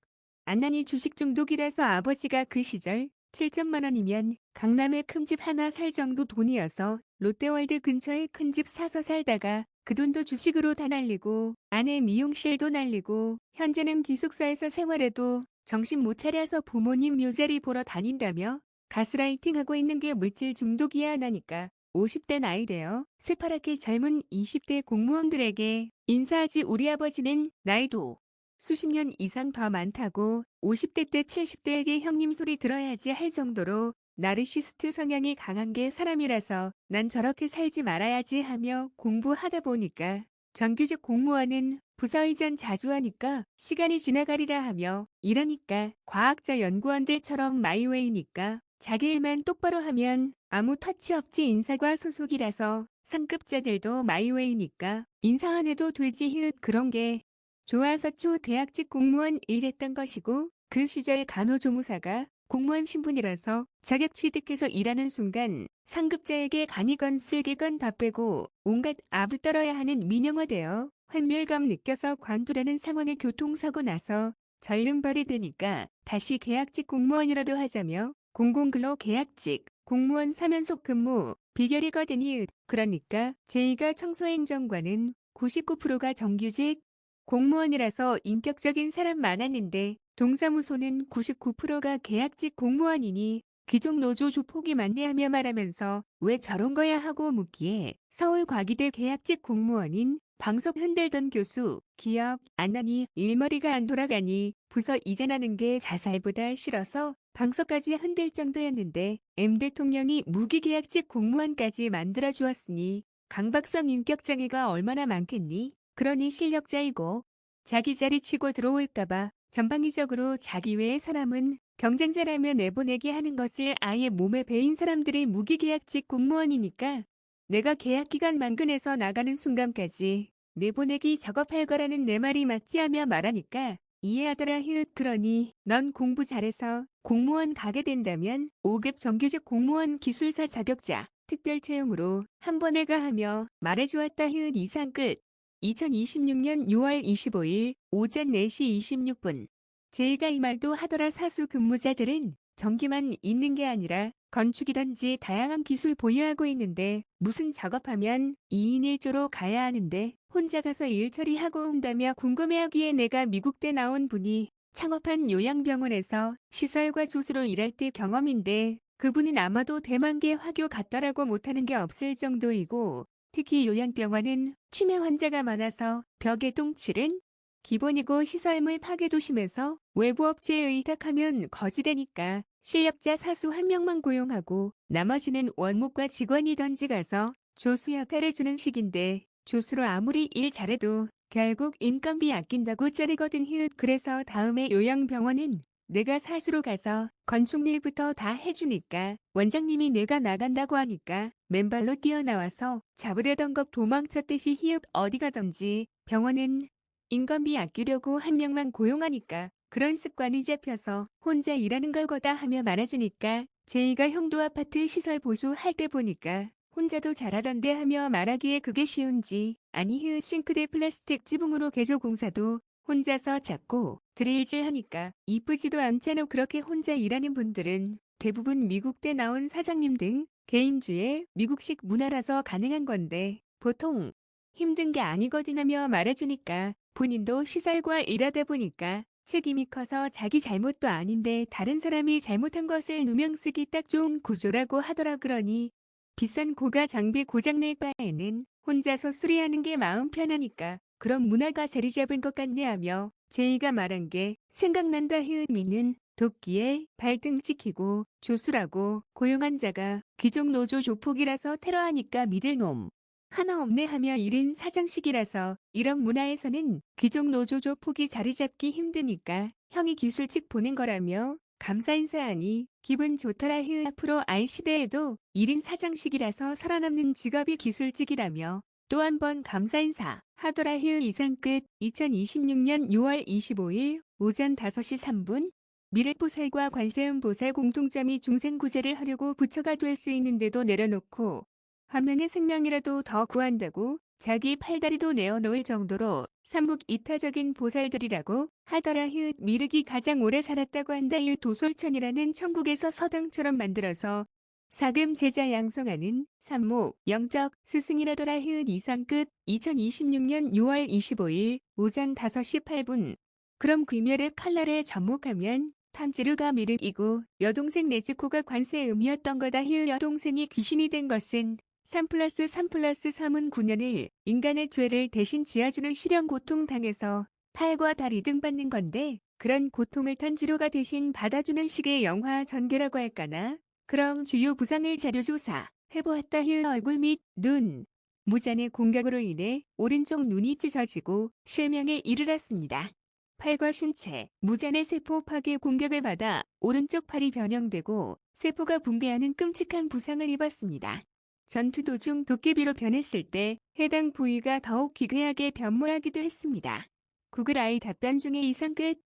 안난이 주식 중독이라서 아버지가 그 시절 7천만 원이면 강남에 큰 집 하나 살 정도 돈이어서 롯데월드 근처에 큰 집 사서 살다가 그 돈도 주식으로 다 날리고 아내 미용실도 날리고 현재는 기숙사에서 생활해도 정신 못 차려서 부모님 묘자리 보러 다닌다며 가스라이팅 하고 있는 게 물질 중독이야 하나니까 50대 나이 되어 새파랗게 젊은 20대 공무원들에게 인사하지 우리 아버지는 나이도 수십 년 이상 더 많다고 50대 때 70대에게 형님 소리 들어야지 할 정도로 나르시스트 성향이 강한 게 사람이라서 난 저렇게 살지 말아야지 하며 공부하다 보니까 정규직 공무원은 부서이전 자주 하니까 시간이 지나가리라 하며 이러니까 과학자 연구원들처럼 마이웨이니까 자기 일만 똑바로 하면 아무 터치 없지 인사과 소속이라서 상급자들도 마이웨이니까 인사 안 해도 되지 히읗 그런 게 좋아서 초대학직 공무원 일했던 것이고 그 시절 간호조무사가 공무원 신분이라서 자격 취득해서 일하는 순간 상급자에게 간이건 쓸개건 다 빼고 온갖 압을 떨어야 하는 민영화되어 환멸감 느껴서 관두라는 상황에 교통사고 나서 절름발이 되니까 다시 계약직 공무원이라도 하자며 공공근로 계약직 공무원 3연속 근무 비결이거든요. 그러니까 제2가 청소행정관은 99%가 정규직 공무원이라서 인격적인 사람 많았는데 동사무소는 99%가 계약직 공무원이니 귀족 노조 조폭이 많네하며 말하면서 왜 저런 거야 하고 묻기에 서울과기대 계약직 공무원인 방석 흔들던 교수 기업 안 하니 일머리가 안 돌아가니 부서 이전하는 게 자살보다 싫어서 방석까지 흔들 정도였는데 M 대통령이 무기계약직 공무원까지 만들어주었으니 강박성 인격장애가 얼마나 많겠니? 그러니 실력자이고 자기 자리 치고 들어올까봐 전방위적으로 자기 외의 사람은 경쟁자라며 내보내게 하는 것을 아예 몸에 배인 사람들이 무기계약직 공무원이니까 내가 계약기간 만근해서 나가는 순간까지 내보내기 작업할 거라는 내 말이 맞지 하며 말하니까 이해하더라 히읗 그러니 넌 공부 잘해서 공무원 가게 된다면 5급 정규직 공무원 기술사 자격자 특별 채용으로 한 번에 가 하며 말해주었다 히읗 이상 끝. 2026년 6월 25일 오전 4시 26분. 제가 이 말도 하더라 사수 근무자들은 전기만 있는 게 아니라 건축이든지 다양한 기술 보유하고 있는데 무슨 작업하면 2인 1조로 가야 하는데 혼자 가서 일 처리하고 온다며 궁금해하기에 내가 미국대 나온 분이 창업한 요양병원에서 시설과 조수로 일할 때 경험인데 그분은 아마도 대만계 화교 같더라고 못하는 게 없을 정도이고 특히 요양병원은 치매 환자가 많아서 벽에 똥칠은 기본이고 시설물 파괴도 심해서 외부 업체에 의탁하면 거지되니까 실력자 사수 한 명만 고용하고 나머지는 원목과 직원이던지 가서 조수 역할을 주는 식인데 조수로 아무리 일 잘해도 결국 인건비 아낀다고 쩌리거든 히읗 그래서 다음에 요양병원은 내가 사수로 가서 건축일부터 다 해주니까 원장님이 내가 나간다고 하니까 맨발로 뛰어나와서 잡으려던 것 도망쳤듯이 히읗 어디 가던지 병원은 인건비 아끼려고 한 명만 고용하니까 그런 습관이 잡혀서 혼자 일하는 걸 거다 하며 말해주니까 제이가 형도 아파트 시설 보수할 때 보니까 혼자도 잘하던데 하며 말하기에 그게 쉬운지 아니 히읗 싱크대 플라스틱 지붕으로 개조 공사도 혼자서 잡고 드릴질 하니까 이쁘지도 않잖아. 그렇게 혼자 일하는 분들은 대부분 미국대 나온 사장님 등 개인주의 미국식 문화라서 가능한 건데 보통 힘든 게 아니거든 하며 말해주니까 본인도 시설과 일하다 보니까 책임이 커서 자기 잘못도 아닌데 다른 사람이 잘못한 것을 누명쓰기 딱 좋은 구조라고 하더라. 그러니 비싼 고가 장비 고장낼 바에는 혼자서 수리하는 게 마음 편하니까 그런 문화가 자리 잡은 것 같네 하며 제이가 말한 게 생각난다. 히읗미는 도끼에 발등 찍히고 조수라고 고용한 자가 귀족 노조 조폭이라서 테러하니까 믿을 놈 하나 없네 하며 1인 사장식이라서 이런 문화에서는 귀족 노조 조폭이 자리 잡기 힘드니까 형이 기술직 보낸 거라며 감사 인사하니 기분 좋더라. 히읗 앞으로 알 시대에도 1인 사장식이라서 살아남는 직업이 기술직이라며 또 한 번 감사 인사 하더라. 히읗 이상 끝. 2026년 6월 25일 오전 5시 3분 미륵보살과 관세음보살 공통점이 중생구제를 하려고 부처가 될 수 있는데도 내려놓고 한 명의 생명이라도 더 구한다고 자기 팔다리도 내어놓을 정도로 삼북이타적인 보살들이라고 하더라. 히읗 미륵이 가장 오래 살았다고 한다. 일 도솔천이라는 천국에서 서당처럼 만들어서 사금 제자 양성하는 삼목 영적 스승이라더라. 히읗 이상 끝. 2026년 6월 25일 오전 5시 8분. 그럼 귀멸의 칼날에 접목하면 탄지르가 미륵이고 여동생 네즈코가 관세음이었던 거다. 히읗 여동생이 귀신이 된 것은 3+3+3은 9년을 인간의 죄를 대신 지어주는 실형 고통 당해서 팔과 다리 등 받는 건데 그런 고통을 탄지로가 대신 받아주는 식의 영화 전개라고 할까나? 그럼 주요 부상을 자료조사 해보았다. 히읗 얼굴 및 눈. 무잔의 공격으로 인해 오른쪽 눈이 찢어지고 실명에 이르렀습니다. 팔과 신체, 무잔의 세포 파괴 공격을 받아 오른쪽 팔이 변형되고 세포가 붕괴하는 끔찍한 부상을 입었습니다. 전투 도중 도깨비로 변했을 때 해당 부위가 더욱 기괴하게 변모하기도 했습니다. 구글 아이 답변 중에 이상 끝.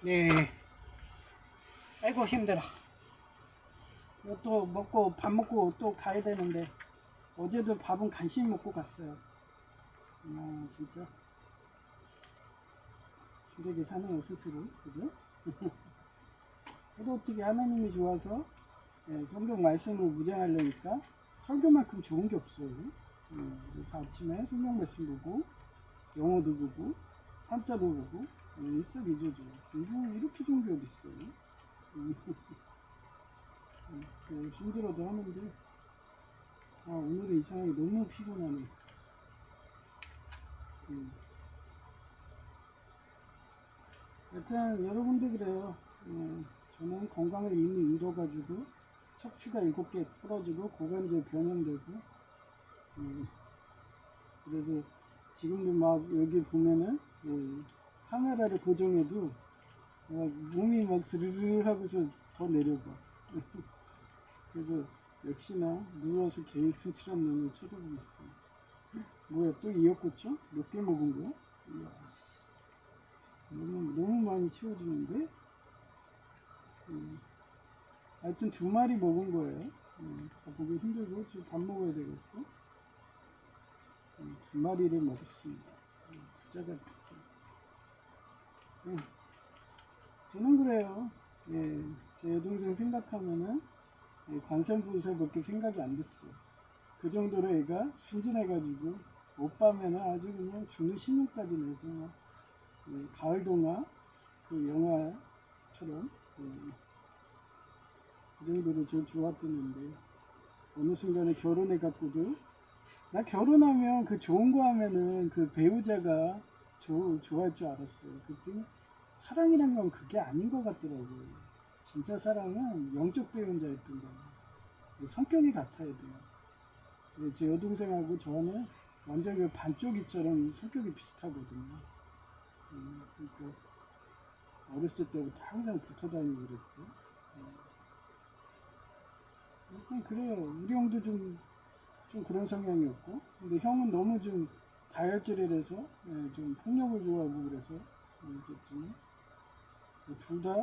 네. 아이고 힘들어. 또 먹고 밥 먹고 또 가야 되는데 어제도 밥은 간신히 먹고 갔어요. 아, 진짜 힘들게 사네요, 스스로. 그죠? 저도 어떻게 하나님이 좋아서 성경 말씀으로 무장하려니까 설교만큼 좋은 게 없어요. 그래서 아침에 성경 말씀 보고 영어도 보고 한자도 보고 일석이조죠. 이렇게 좋은 게 어딨어요. 힘들어도 하는데 오늘은 이상하게 너무 피곤하네. 여튼 여러분도 그래요. 저는 건강을 이미 잃어가지고 척추가 7개 부러지고 고관절 변형되고 그래서 지금도 막 여기 보면은 카메라를 고정해도 몸이 막 스르르 하고서 더 내려가. 그래서 역시나 누워서 개일 승출한 눈을 쳐다보고 있어. 뭐야, 또 이어꽂죠? 몇 개 먹은 거야? 이야, 너무 많이 치워주는데? 하여튼 2마리 먹은 거예요. 다 보기 힘들고 지금 밥 먹어야 되겠고 2마리를 먹었습니다. 부자가 됐어요. 저는 그래요. 제 여동생 생각하면은 관세음보살밖에 생각이 안 됐어요. 그 정도로 애가 순진해가지고 오빠면은 아주 그냥 주는 신용까지 내고 가을 동화 그 영화처럼 그 정도로 제일 좋았던 데 어느 순간에 결혼해 갖고도 나 결혼하면 그 좋은 거 하면은 그 배우자가 좋아할 줄 알았어요. 그랬더니 사랑이란 건 그게 아닌 것 같더라고요. 진짜 사랑은 영적 배우자였던 거예요. 성격이 같아야 돼요. 제 여동생하고 저는 완전 그 반쪽이처럼 성격이 비슷하거든요. 그러니까 어렸을 때부터 항상 붙어 다니고 그랬죠. 일단 그래요. 우리 형도 좀 그런 성향이었고, 근데 형은 너무 좀 다혈질이라서 좀 폭력을 좋아하고 그래서 그랬지만 둘 다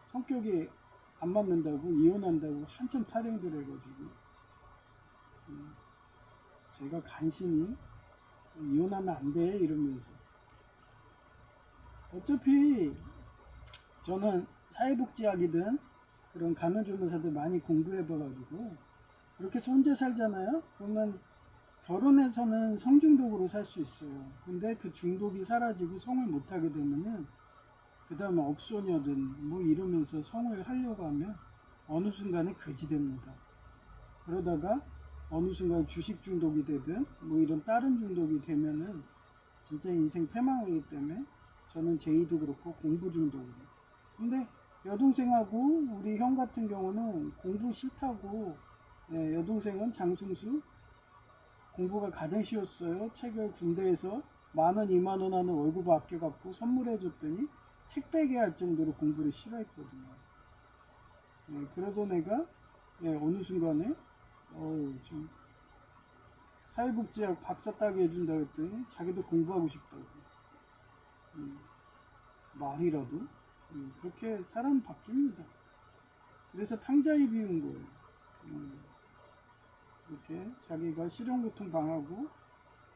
성격이 안 맞는다고 이혼한다고 한참 타령들 해가지고 제가 간신히 이혼하면 안 돼 이러면서 어차피 저는 사회복지학이든 그런 간호조무사들 많이 공부해봐가지고 그렇게 해서 혼자 살잖아요. 그러면 결혼해서는 성중독으로 살 수 있어요. 근데 그 중독이 사라지고 성을 못하게 되면은 그 다음에 업소녀든 뭐 이러면서 성을 하려고 하면 어느 순간에 그지 됩니다. 그러다가 어느 순간 주식 중독이 되든 뭐 이런 다른 중독이 되면은 진짜 인생 패망하기 때문에 저는 제이도 그렇고 공부 중독으로. 근데 여동생하고 우리 형 같은 경우는 공부 싫다고 여동생은 장승수 공부가 가장 쉬웠어요. 책을 군대에서 10,000원, 20,000원 하는 월급 아껴갖고 선물해 줬더니 책 빼게 할 정도로 공부를 싫어했거든요. 그러던 애가 어느 순간에 좀 사회복지학 박사 따게 해준다고 했더니 자기도 공부하고 싶다고. 말이라도 그렇게 사람 바뀝니다. 그래서 탕자에 비운 거예요. 이렇게 자기가 실용고통 당하고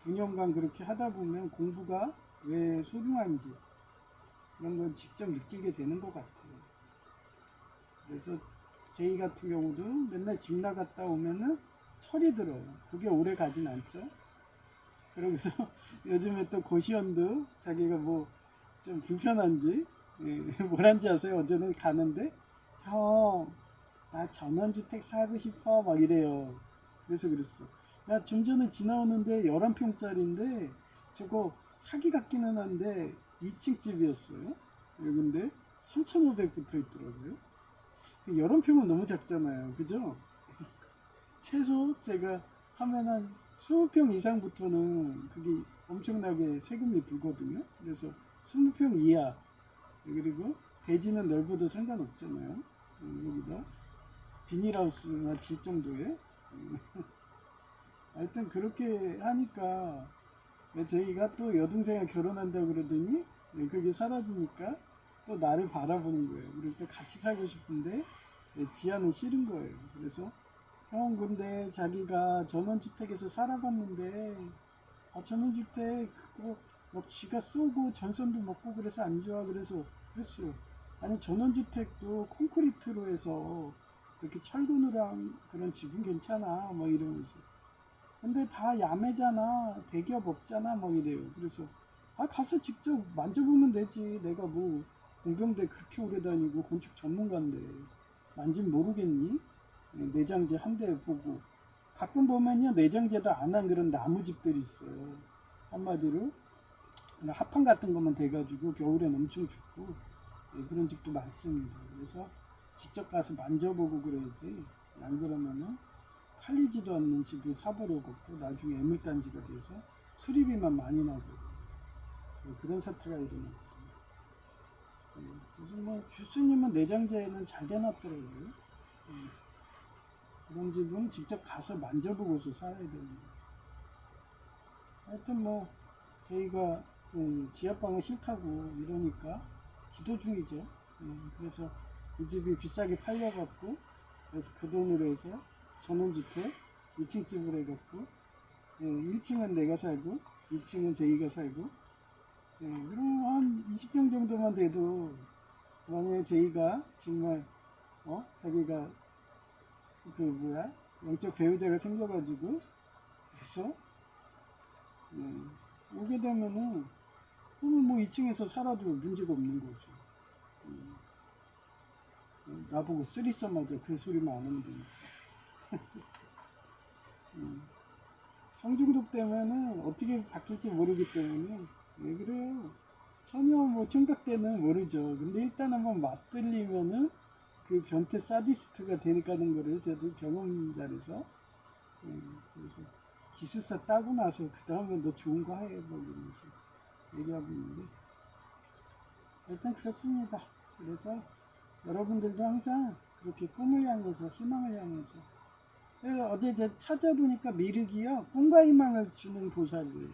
9년간 그렇게 하다 보면 공부가 왜 소중한지 그런 걸 직접 느끼게 되는 것 같아요. 그래서 제이 같은 경우도 맨날 집 나갔다 오면은 철이 들어요. 그게 오래 가진 않죠. 그러면서 요즘에 또 고시원도 자기가 뭐 좀 불편한지 뭐란지 아세요? 어제는 가는데 형, 나 전원주택 사고 싶어 막 이래요. 그래서 그랬어. 나 좀 전에 지나오는데 11평짜리인데 저거 사기 같기는 한데 2층 집이었어요. 근데 3,500 붙어 있더라고요. 11평은 너무 작잖아요. 그죠? 최소 제가 하면 한 20평 이상부터는 그게 엄청나게 세금이 들거든요. 그래서 20평 이하 그리고 대지는 넓어도 상관없잖아요. 여기다 비닐하우스나 질 정도에 하여튼 그렇게 하니까 저희가 또 여동생이 결혼한다고 그러더니 그게 사라지니까 또 나를 바라보는 거예요. 그래서 같이 살고 싶은데 지하는 싫은 거예요. 그래서 형 근데 자기가 전원주택에서 살아봤는데 전원주택 그거 막 쥐가 쏘고 전선도 먹고 그래서 안 좋아 그래서 그랬어요. 아니 전원주택도 콘크리트로 해서 이렇게 철근으로 한 그런 집은 괜찮아 뭐 이러면서 근데 다 야매잖아 대기업 없잖아 뭐 이래요. 그래서 가서 직접 만져보면 되지 내가 뭐 공병대 그렇게 오래 다니고 건축 전문가인데 만지면 모르겠니? 내장재 한 대 보고 가끔 보면요 내장재도 안 한 그런 나무집들이 있어요. 한마디로 그냥 합판 같은 것만 돼가지고 겨울엔 엄청 춥고 그런 집도 많습니다. 그래서 직접 가서 만져보고 그래야지 안 그러면은 팔리지도 않는 집을 사버려갖고 나중에 애물단지가 돼서 수리비만 많이 나고 그런 사태가 일어났거든요. 그래서 뭐 주스님은 내장재는 잘 돼놨더라고요. 그런 집은 직접 가서 만져보고서 살아야 됩니다. 하여튼 뭐 저희가 지하방은 싫다고 이러니까 기도 중이죠. 그래서 이 집이 비싸게 팔려갖고 그래서 그 돈으로 해서 전원주택 2층 집을 해갖고 1층은 내가 살고 2층은 저희가 살고 그럼 한 20평 정도만 돼도 만약에 저희가 정말 자기가 그 뭐야 영적 배우자가 생겨가지고 그래서 오게 되면은 그러면 뭐 2층에서 살아도 문제가 없는 거죠. 나보고 쓰리썸 하자 그 소리만 안 하면 되니까. 성중독 때문에는 어떻게 바뀔지 모르기 때문에 왜 그래요? 전혀 뭐 총각 때는 모르죠. 근데 일단 한번 맞들리면은 그 변태 사디스트가 되니까는 거를 저도 경험자라서 그래서 기술사 따고 나서 그 다음에 너 좋은 거 해 뭐 이러면서 얘기하고 있는데 일단 그렇습니다. 그래서 여러분들도 항상 그렇게 꿈을 향해서 희망을 향해서 어제 제가 찾아보니까 미륵이요 꿈과 희망을 주는 보살이에요.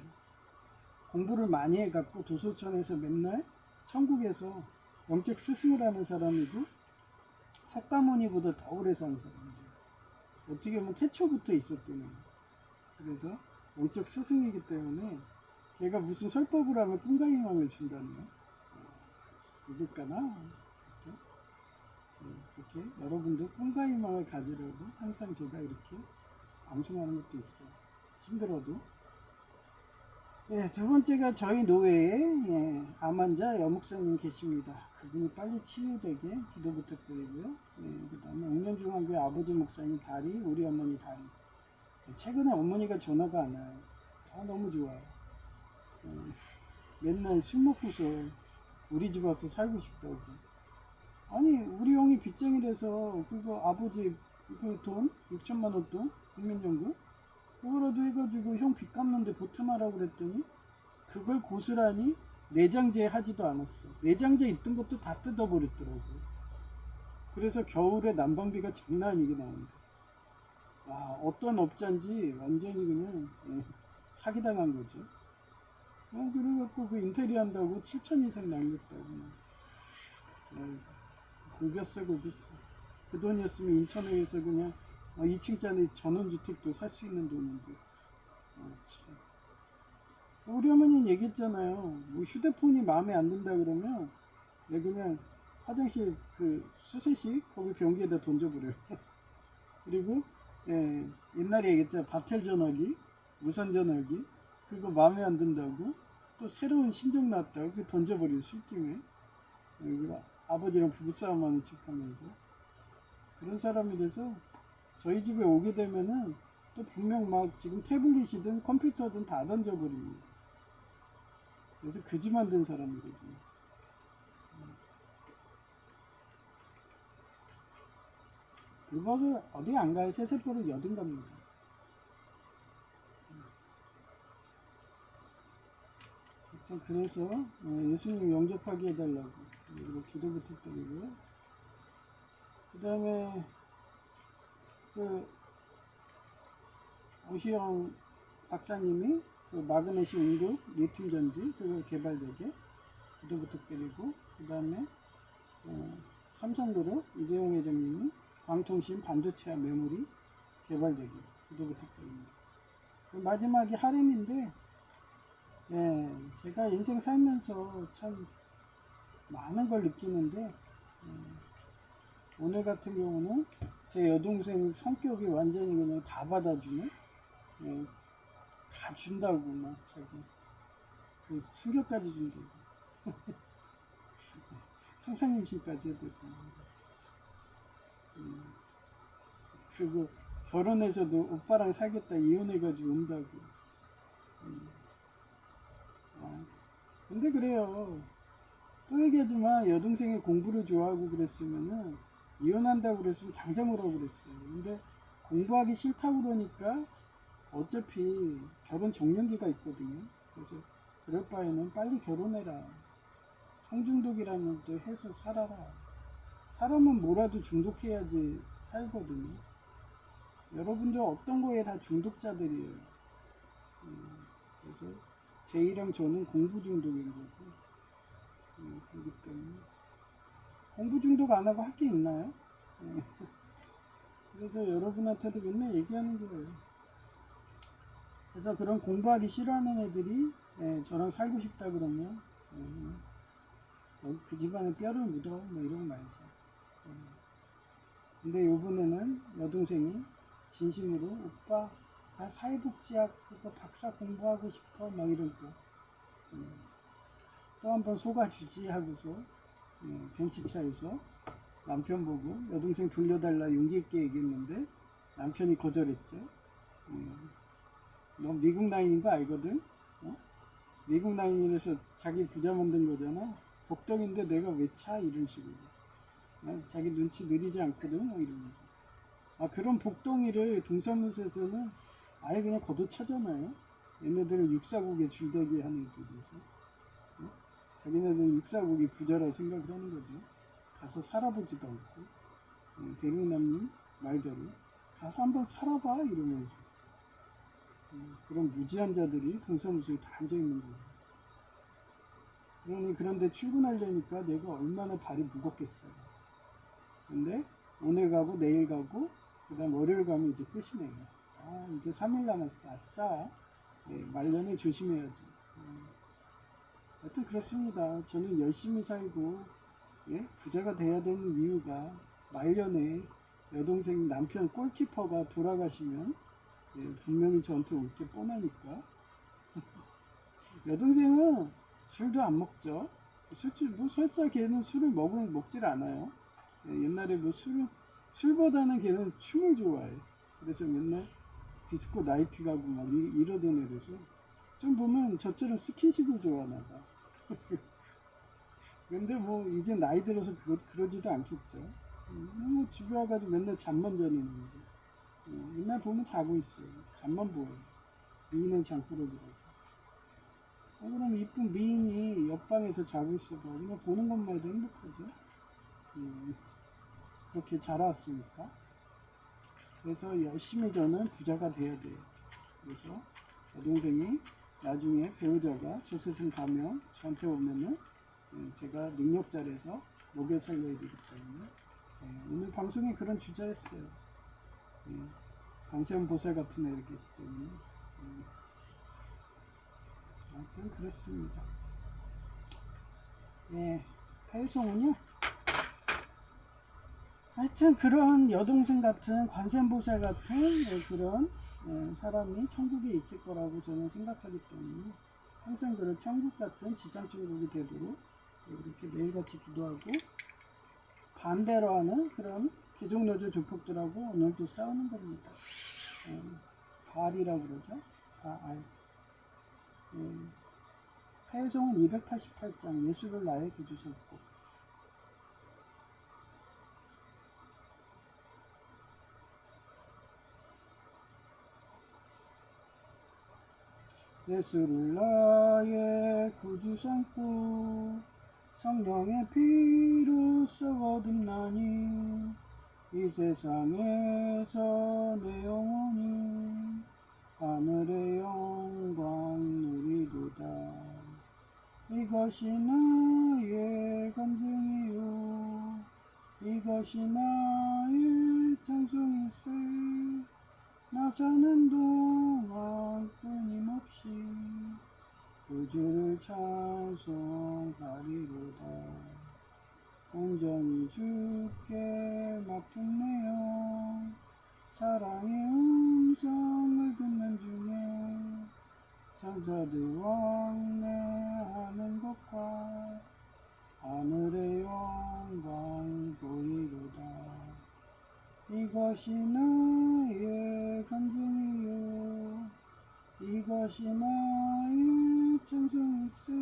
공부를 많이 해갖고 도서촌에서 맨날 천국에서 영적 스승을 하는 사람이고 석가모니보다 더 오래 산 사람이에요. 어떻게 보면 태초부터 있었대요. 그래서 영적 스승이기 때문에 걔가 무슨 설법을 하면 꿈과 희망을 준다네요. 믿을까나? 그렇게 여러분도 꿈과 희망을 가지려고 항상 제가 이렇게 방송하는 것도 있어요. 힘들어도. 두 번째가 저희 노회에 암환자 여목사님 계십니다. 그분이 빨리 치유되게 기도 부탁드리고요. 그 다음에 옥년중앙교회 아버지 목사님 다리, 우리 어머니 다리. 최근에 어머니가 전화가 안 와요. 너무 좋아요. 맨날 술 먹고서 우리 집 와서 살고 싶다고. 아니 우리 형이 빚쟁이라서 그거 아버지 그 돈 6천만 원 돈 국민연금 그거라도 해가지고 형 빚 갚는데 보탬하라고 그랬더니 그걸 고스란히 내장재 하지도 않았어. 내장재 입던 것도 다 뜯어버렸더라고. 그래서 겨울에 난방비가 장난 아니게 나옵니다. 어떤 업자인지 완전히 그냥 사기당한 거죠. 그래갖고 그 인테리어 한다고 7천 이상 날렸다고. 고겼어. 그 돈이었으면 인천에서 그냥 2층짜리 전원주택도 살 수 있는 돈인데. 우리 어머니는 얘기했잖아요. 뭐 휴대폰이 마음에 안 든다 그러면 그냥 화장실 그 수세식 거기 변기에다 던져버려요. 그리고 옛날에 얘기했잖아. 바텔 전화기, 무선 전화기 그거 마음에 안 든다고 또 새로운 신종 나왔다고 그 던져버려요. 술김에. 아버지랑 부부싸움하는 척하면서 그런 사람이 돼서 저희 집에 오게 되면은 또 분명 막 지금 태블릿이든 컴퓨터든 다 던져버립니다. 그래서 거지 만든 사람이거든요. 그거를 어디 안 가요. 세세포를 여든 갑니다. 그래서 예수님 영접하게 해달라고 기도 부탁드리고요. 그 다음에 그 오시영 박사님이 그 마그네슘 응급 리튬 전지 그거 개발되게 기도 부탁드리고 그 다음에 삼성그룹 이재용 회장님이 광통신 반도체와 메모리 개발되기. 구독 부탁드립니다. 마지막이 하렘인데, 예, 제가 인생 살면서 참 많은 걸 느끼는데, 오늘 같은 경우는 제 여동생 성격이 완전히 그냥 다 받아주네. 예, 다 준다고 막 자기 그 수격까지 준다고. 상상임신까지 해도 그리고 결혼해서도 오빠랑 살겠다 이혼해가지고 온다고. 근데 그래요. 또 얘기하지만 여동생이 공부를 좋아하고 그랬으면은 이혼한다고 그랬으면 당장 오라고 그랬어요. 근데 공부하기 싫다고 그러니까 어차피 결혼 정년기가 있거든요. 그래서 그럴 바에는 빨리 결혼해라. 성중독이라는 것도 해서 살아라. 사람은 뭐라도 중독해야지 살거든요. 여러분들 어떤 거에 다 중독자들이에요. 그래서 제이랑 저는 공부 중독인 거고, 그렇기 때문에 공부 중독 안 하고 할 게 있나요? 그래서 여러분한테도 맨날 얘기하는 거예요. 그래서 그런 공부하기 싫어하는 애들이 저랑 살고 싶다 그러면 그 집안에 뼈를 묻어 뭐 이런 거 말이죠. 근데 요번에는 여동생이 진심으로 오빠 나 사회복지학 그거 박사 공부하고 싶어 막 이러고 또 한 번 속아주지 하고서 벤치차에서 남편 보고 여동생 돌려달라 용기 있게 얘기했는데 남편이 거절했죠. 너 미국 나인인 거 알거든? 미국 나인이라서 자기 부자 만든 거잖아. 복덩인데 내가 왜 차? 이런 식으로. 자기 눈치 느리지 않거든? 뭐 이러면서. 그런 복덩이를 동사무소에서는 아예 그냥 걷어차잖아요. 얘네들은 육사국에 줄대기 하는 애들이어서. 자기네들은 육사국이 부자라고 생각을 하는 거죠. 가서 살아보지도 않고. 대리남님 말대로. 가서 한번 살아봐 이러면서. 그런 무지한 자들이 동사무소에 다 앉아있는 거예요. 그런데 출근하려니까 내가 얼마나 발이 무겁겠어요. 근데 오늘 가고 내일 가고 그 다음 월요일 가면 이제 끝이네요. 이제 3일 남았어. 아싸. 말년에 조심해야지. 하여튼 그렇습니다. 저는 열심히 살고 부자가 돼야 되는 이유가 말년에 여동생 남편 골키퍼가 돌아가시면 분명히 저한테 올 게 뻔하니까. 여동생은 술도 안 먹죠. 뭐 설사 걔는 술을 먹질 않아요. 옛날에 뭐 술보다는 걔는 춤을 좋아해. 그래서 맨날 디스코 나이트 가고 막 이러던 애라서 좀 보면 저처럼 스킨십을 좋아하나 봐. 근데 뭐 이제 나이 들어서 그러지도 않겠죠. 뭐 집에 와가지고 맨날 잠만 자는 건데. 맨날 보면 자고 있어요. 잠만 보여요. 미인은 장꾸러기라고. 그럼 이쁜 미인이 옆방에서 자고 있어봐. 그냥 보는 것만 해도 행복하죠. 그렇게 자라왔으니까. 그래서 열심히 저는 부자가 돼야 돼요. 그래서 여동생이 나중에 배우자가 저 세상 가면 저한테 오면은 제가 능력자라서 먹여 살려야 되기 때문에 오늘 방송에 그런 주제였어요. 관세음보살 같은 애이기 때문에 하여튼 그렇습니다. 팔송은요. 하여튼 그런 여동생 같은 관세음보살 같은 그런 사람이 천국에 있을 거라고 저는 생각하기 때문에 항상 그런 천국 같은 지상 천국이 되도록 이렇게 매일같이 기도하고 반대로 하는 그런 개종노조 조폭들하고 오늘도 싸우는 겁니다. 발이라고 그러죠. 해송은 288장 예수를 나의 구주 삼고 예수를 나의 구주 삼고 성령의 피로 써 거듭나니 이 세상에서 내 영혼이 하늘의 영광 누리도다. 이것이 나의 간증이요 이것이 나의 찬송일세. 나 사는 동안 끊임없이 구주를 찬송하리로다. 온전히 주께 맡겼네요. 사랑의 음성을 듣는 중에 천사들 왕래하는 것과 하늘의 영광 보이로다. 이것이 나의 간증이요, 이것이 나의 찬송일세.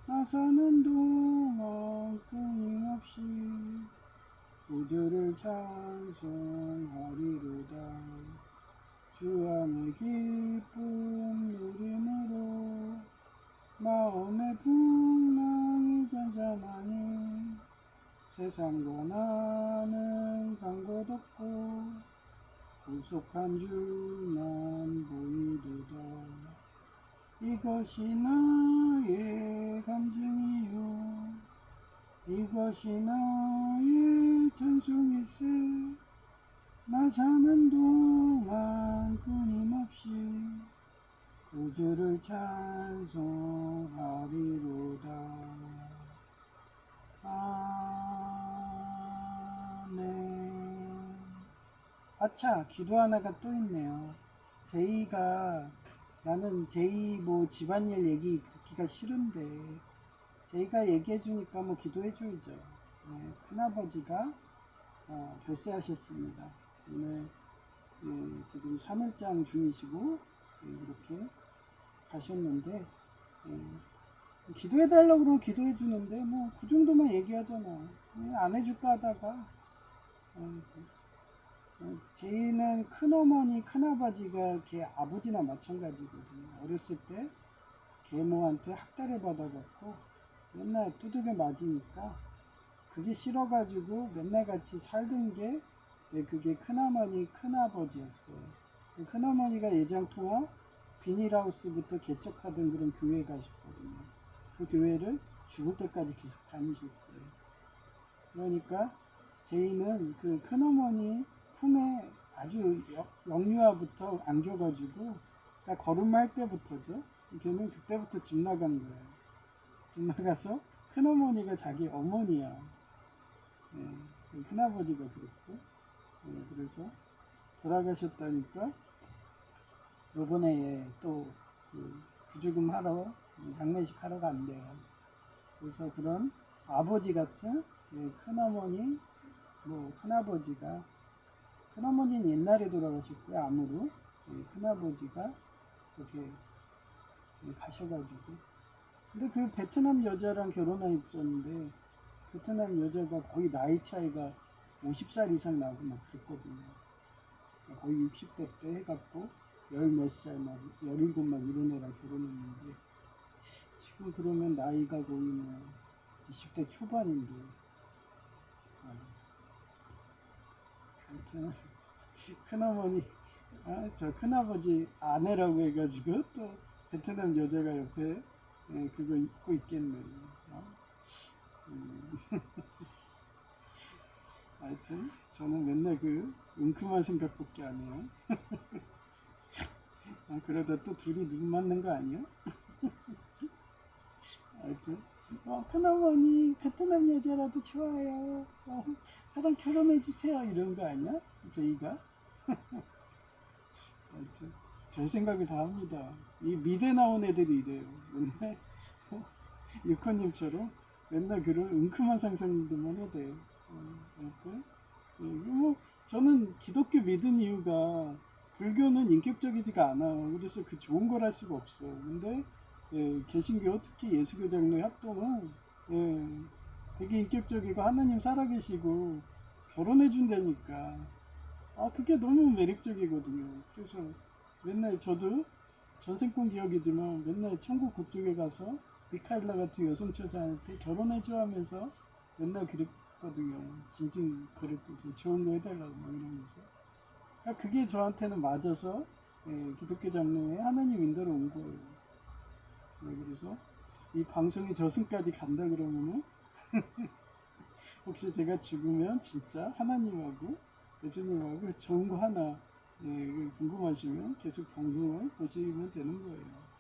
나 사는 동안 끊임없이 구주를 찬송하리로다. 주 안의 기쁨 누림으로 마음의 풍랑이 잔잔하니 세상과 나는 간 곳 없고 구속한 주만 보이도다. 이것이 나의 감증이요, 이것이 나의 찬송일세. 나 사는 동안 끊임없이 구주를 찬송하리로다. 아멘. 아차, 기도 하나가 또 있네요. 나는 제이 뭐 집안일 얘기 듣기가 싫은데 제이가 얘기해주니까 뭐 기도해줘야죠. 네, 큰아버지가 별세하셨습니다. 오늘 지금 3일장 중이시고 이렇게 가셨는데 기도해달라고 그러면 기도해주는데 뭐 그 정도만 얘기하잖아. 안 해줄까 하다가 제이는 큰어머니 큰아버지가 걔 아버지나 마찬가지거든요. 어렸을 때 계모한테 학대를 받아갖고 맨날 두들겨 맞으니까 그게 싫어가지고 맨날 같이 살던 게 그게 큰어머니 큰아버지였어요. 큰어머니가 예장통화 비닐하우스부터 개척하던 그런 교회에 가셨거든요. 그 교회를 죽을 때까지 계속 다니셨어요. 그러니까 제이는 그 큰어머니 품에 아주 영유아부터 안겨가지고, 그러니까 걸음할 때부터죠. 걔는 그때부터 집 나간 거예요. 집 나가서 큰어머니가 자기 어머니야. 네, 큰아버지가 그랬고, 그래서 돌아가셨다니까 요번에 또 부주금 하러 장례식 하러 간대요. 그래서 그런 아버지 같은 큰어머니, 뭐 큰아버지가, 큰어머니는 옛날에 돌아가셨고요. 암으로. 큰아버지가 이렇게 가셔가지고, 근데 그 베트남 여자랑 결혼했었는데 베트남 여자가 거의 나이 차이가 50살 이상 나고 막 그랬거든요. 거의 60대 때 해갖고 열 몇 살, 막 17, 막 이런 애랑 결혼했는데 지금 그러면 나이가 거의 뭐 20대 초반인데, 하여튼 큰어머니, 저 큰아버지 아내라고 해가지고 또 베트남 여자가 옆에 그거 입고 있겠네요. 하여튼 저는 맨날 그 웅큼한 생각밖에 안 해요. 그러다 또 둘이 눈 맞는 거 아니야? 하여튼 큰어머니 베트남 여자라도 좋아요. 저랑 결혼해주세요. 이런 거 아니야? 저희가? 하여튼 별 생각을 다 합니다. 이 미대 나온 애들이 이래요. 맨날 유커님처럼 맨날 그런 웅큼한 상상들만 해대요. 하여튼 뭐 저는 기독교 믿은 이유가 불교는 인격적이지가 않아요. 그래서 그 좋은 걸 할 수가 없어. 근데 개신교 특히 예수교 장로의 합동은 되게 인격적이고 하나님 살아계시고 결혼해 준다니까 그게 너무 매력적이거든요. 그래서 맨날 저도 전생꾼 기억이지만 맨날 천국 그쪽에 가서 미카엘라 같은 여성처자한테 결혼해줘 하면서 맨날 그랬거든요. 진짜 그랬거든요. 좋은 거 해달라고 막 이러면서. 그러니까 그게 저한테는 맞아서 기독교 장로에 하나님 인도로 온 거예요. 그래서 이 방송이 저승까지 간다 그러면은 혹시 제가 죽으면 진짜 하나님하고 예수님하고 좋은 거 하나 예, 궁금하시면 계속 방송을 보시면 되는 거예요.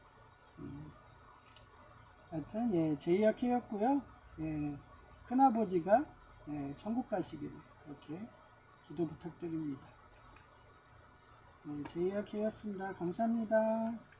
하여튼 예, 제이아케였고요. 예, 큰아버지가 예, 천국 가시기를 이렇게 기도 부탁드립니다. 예, 제이아케였습니다. 감사합니다.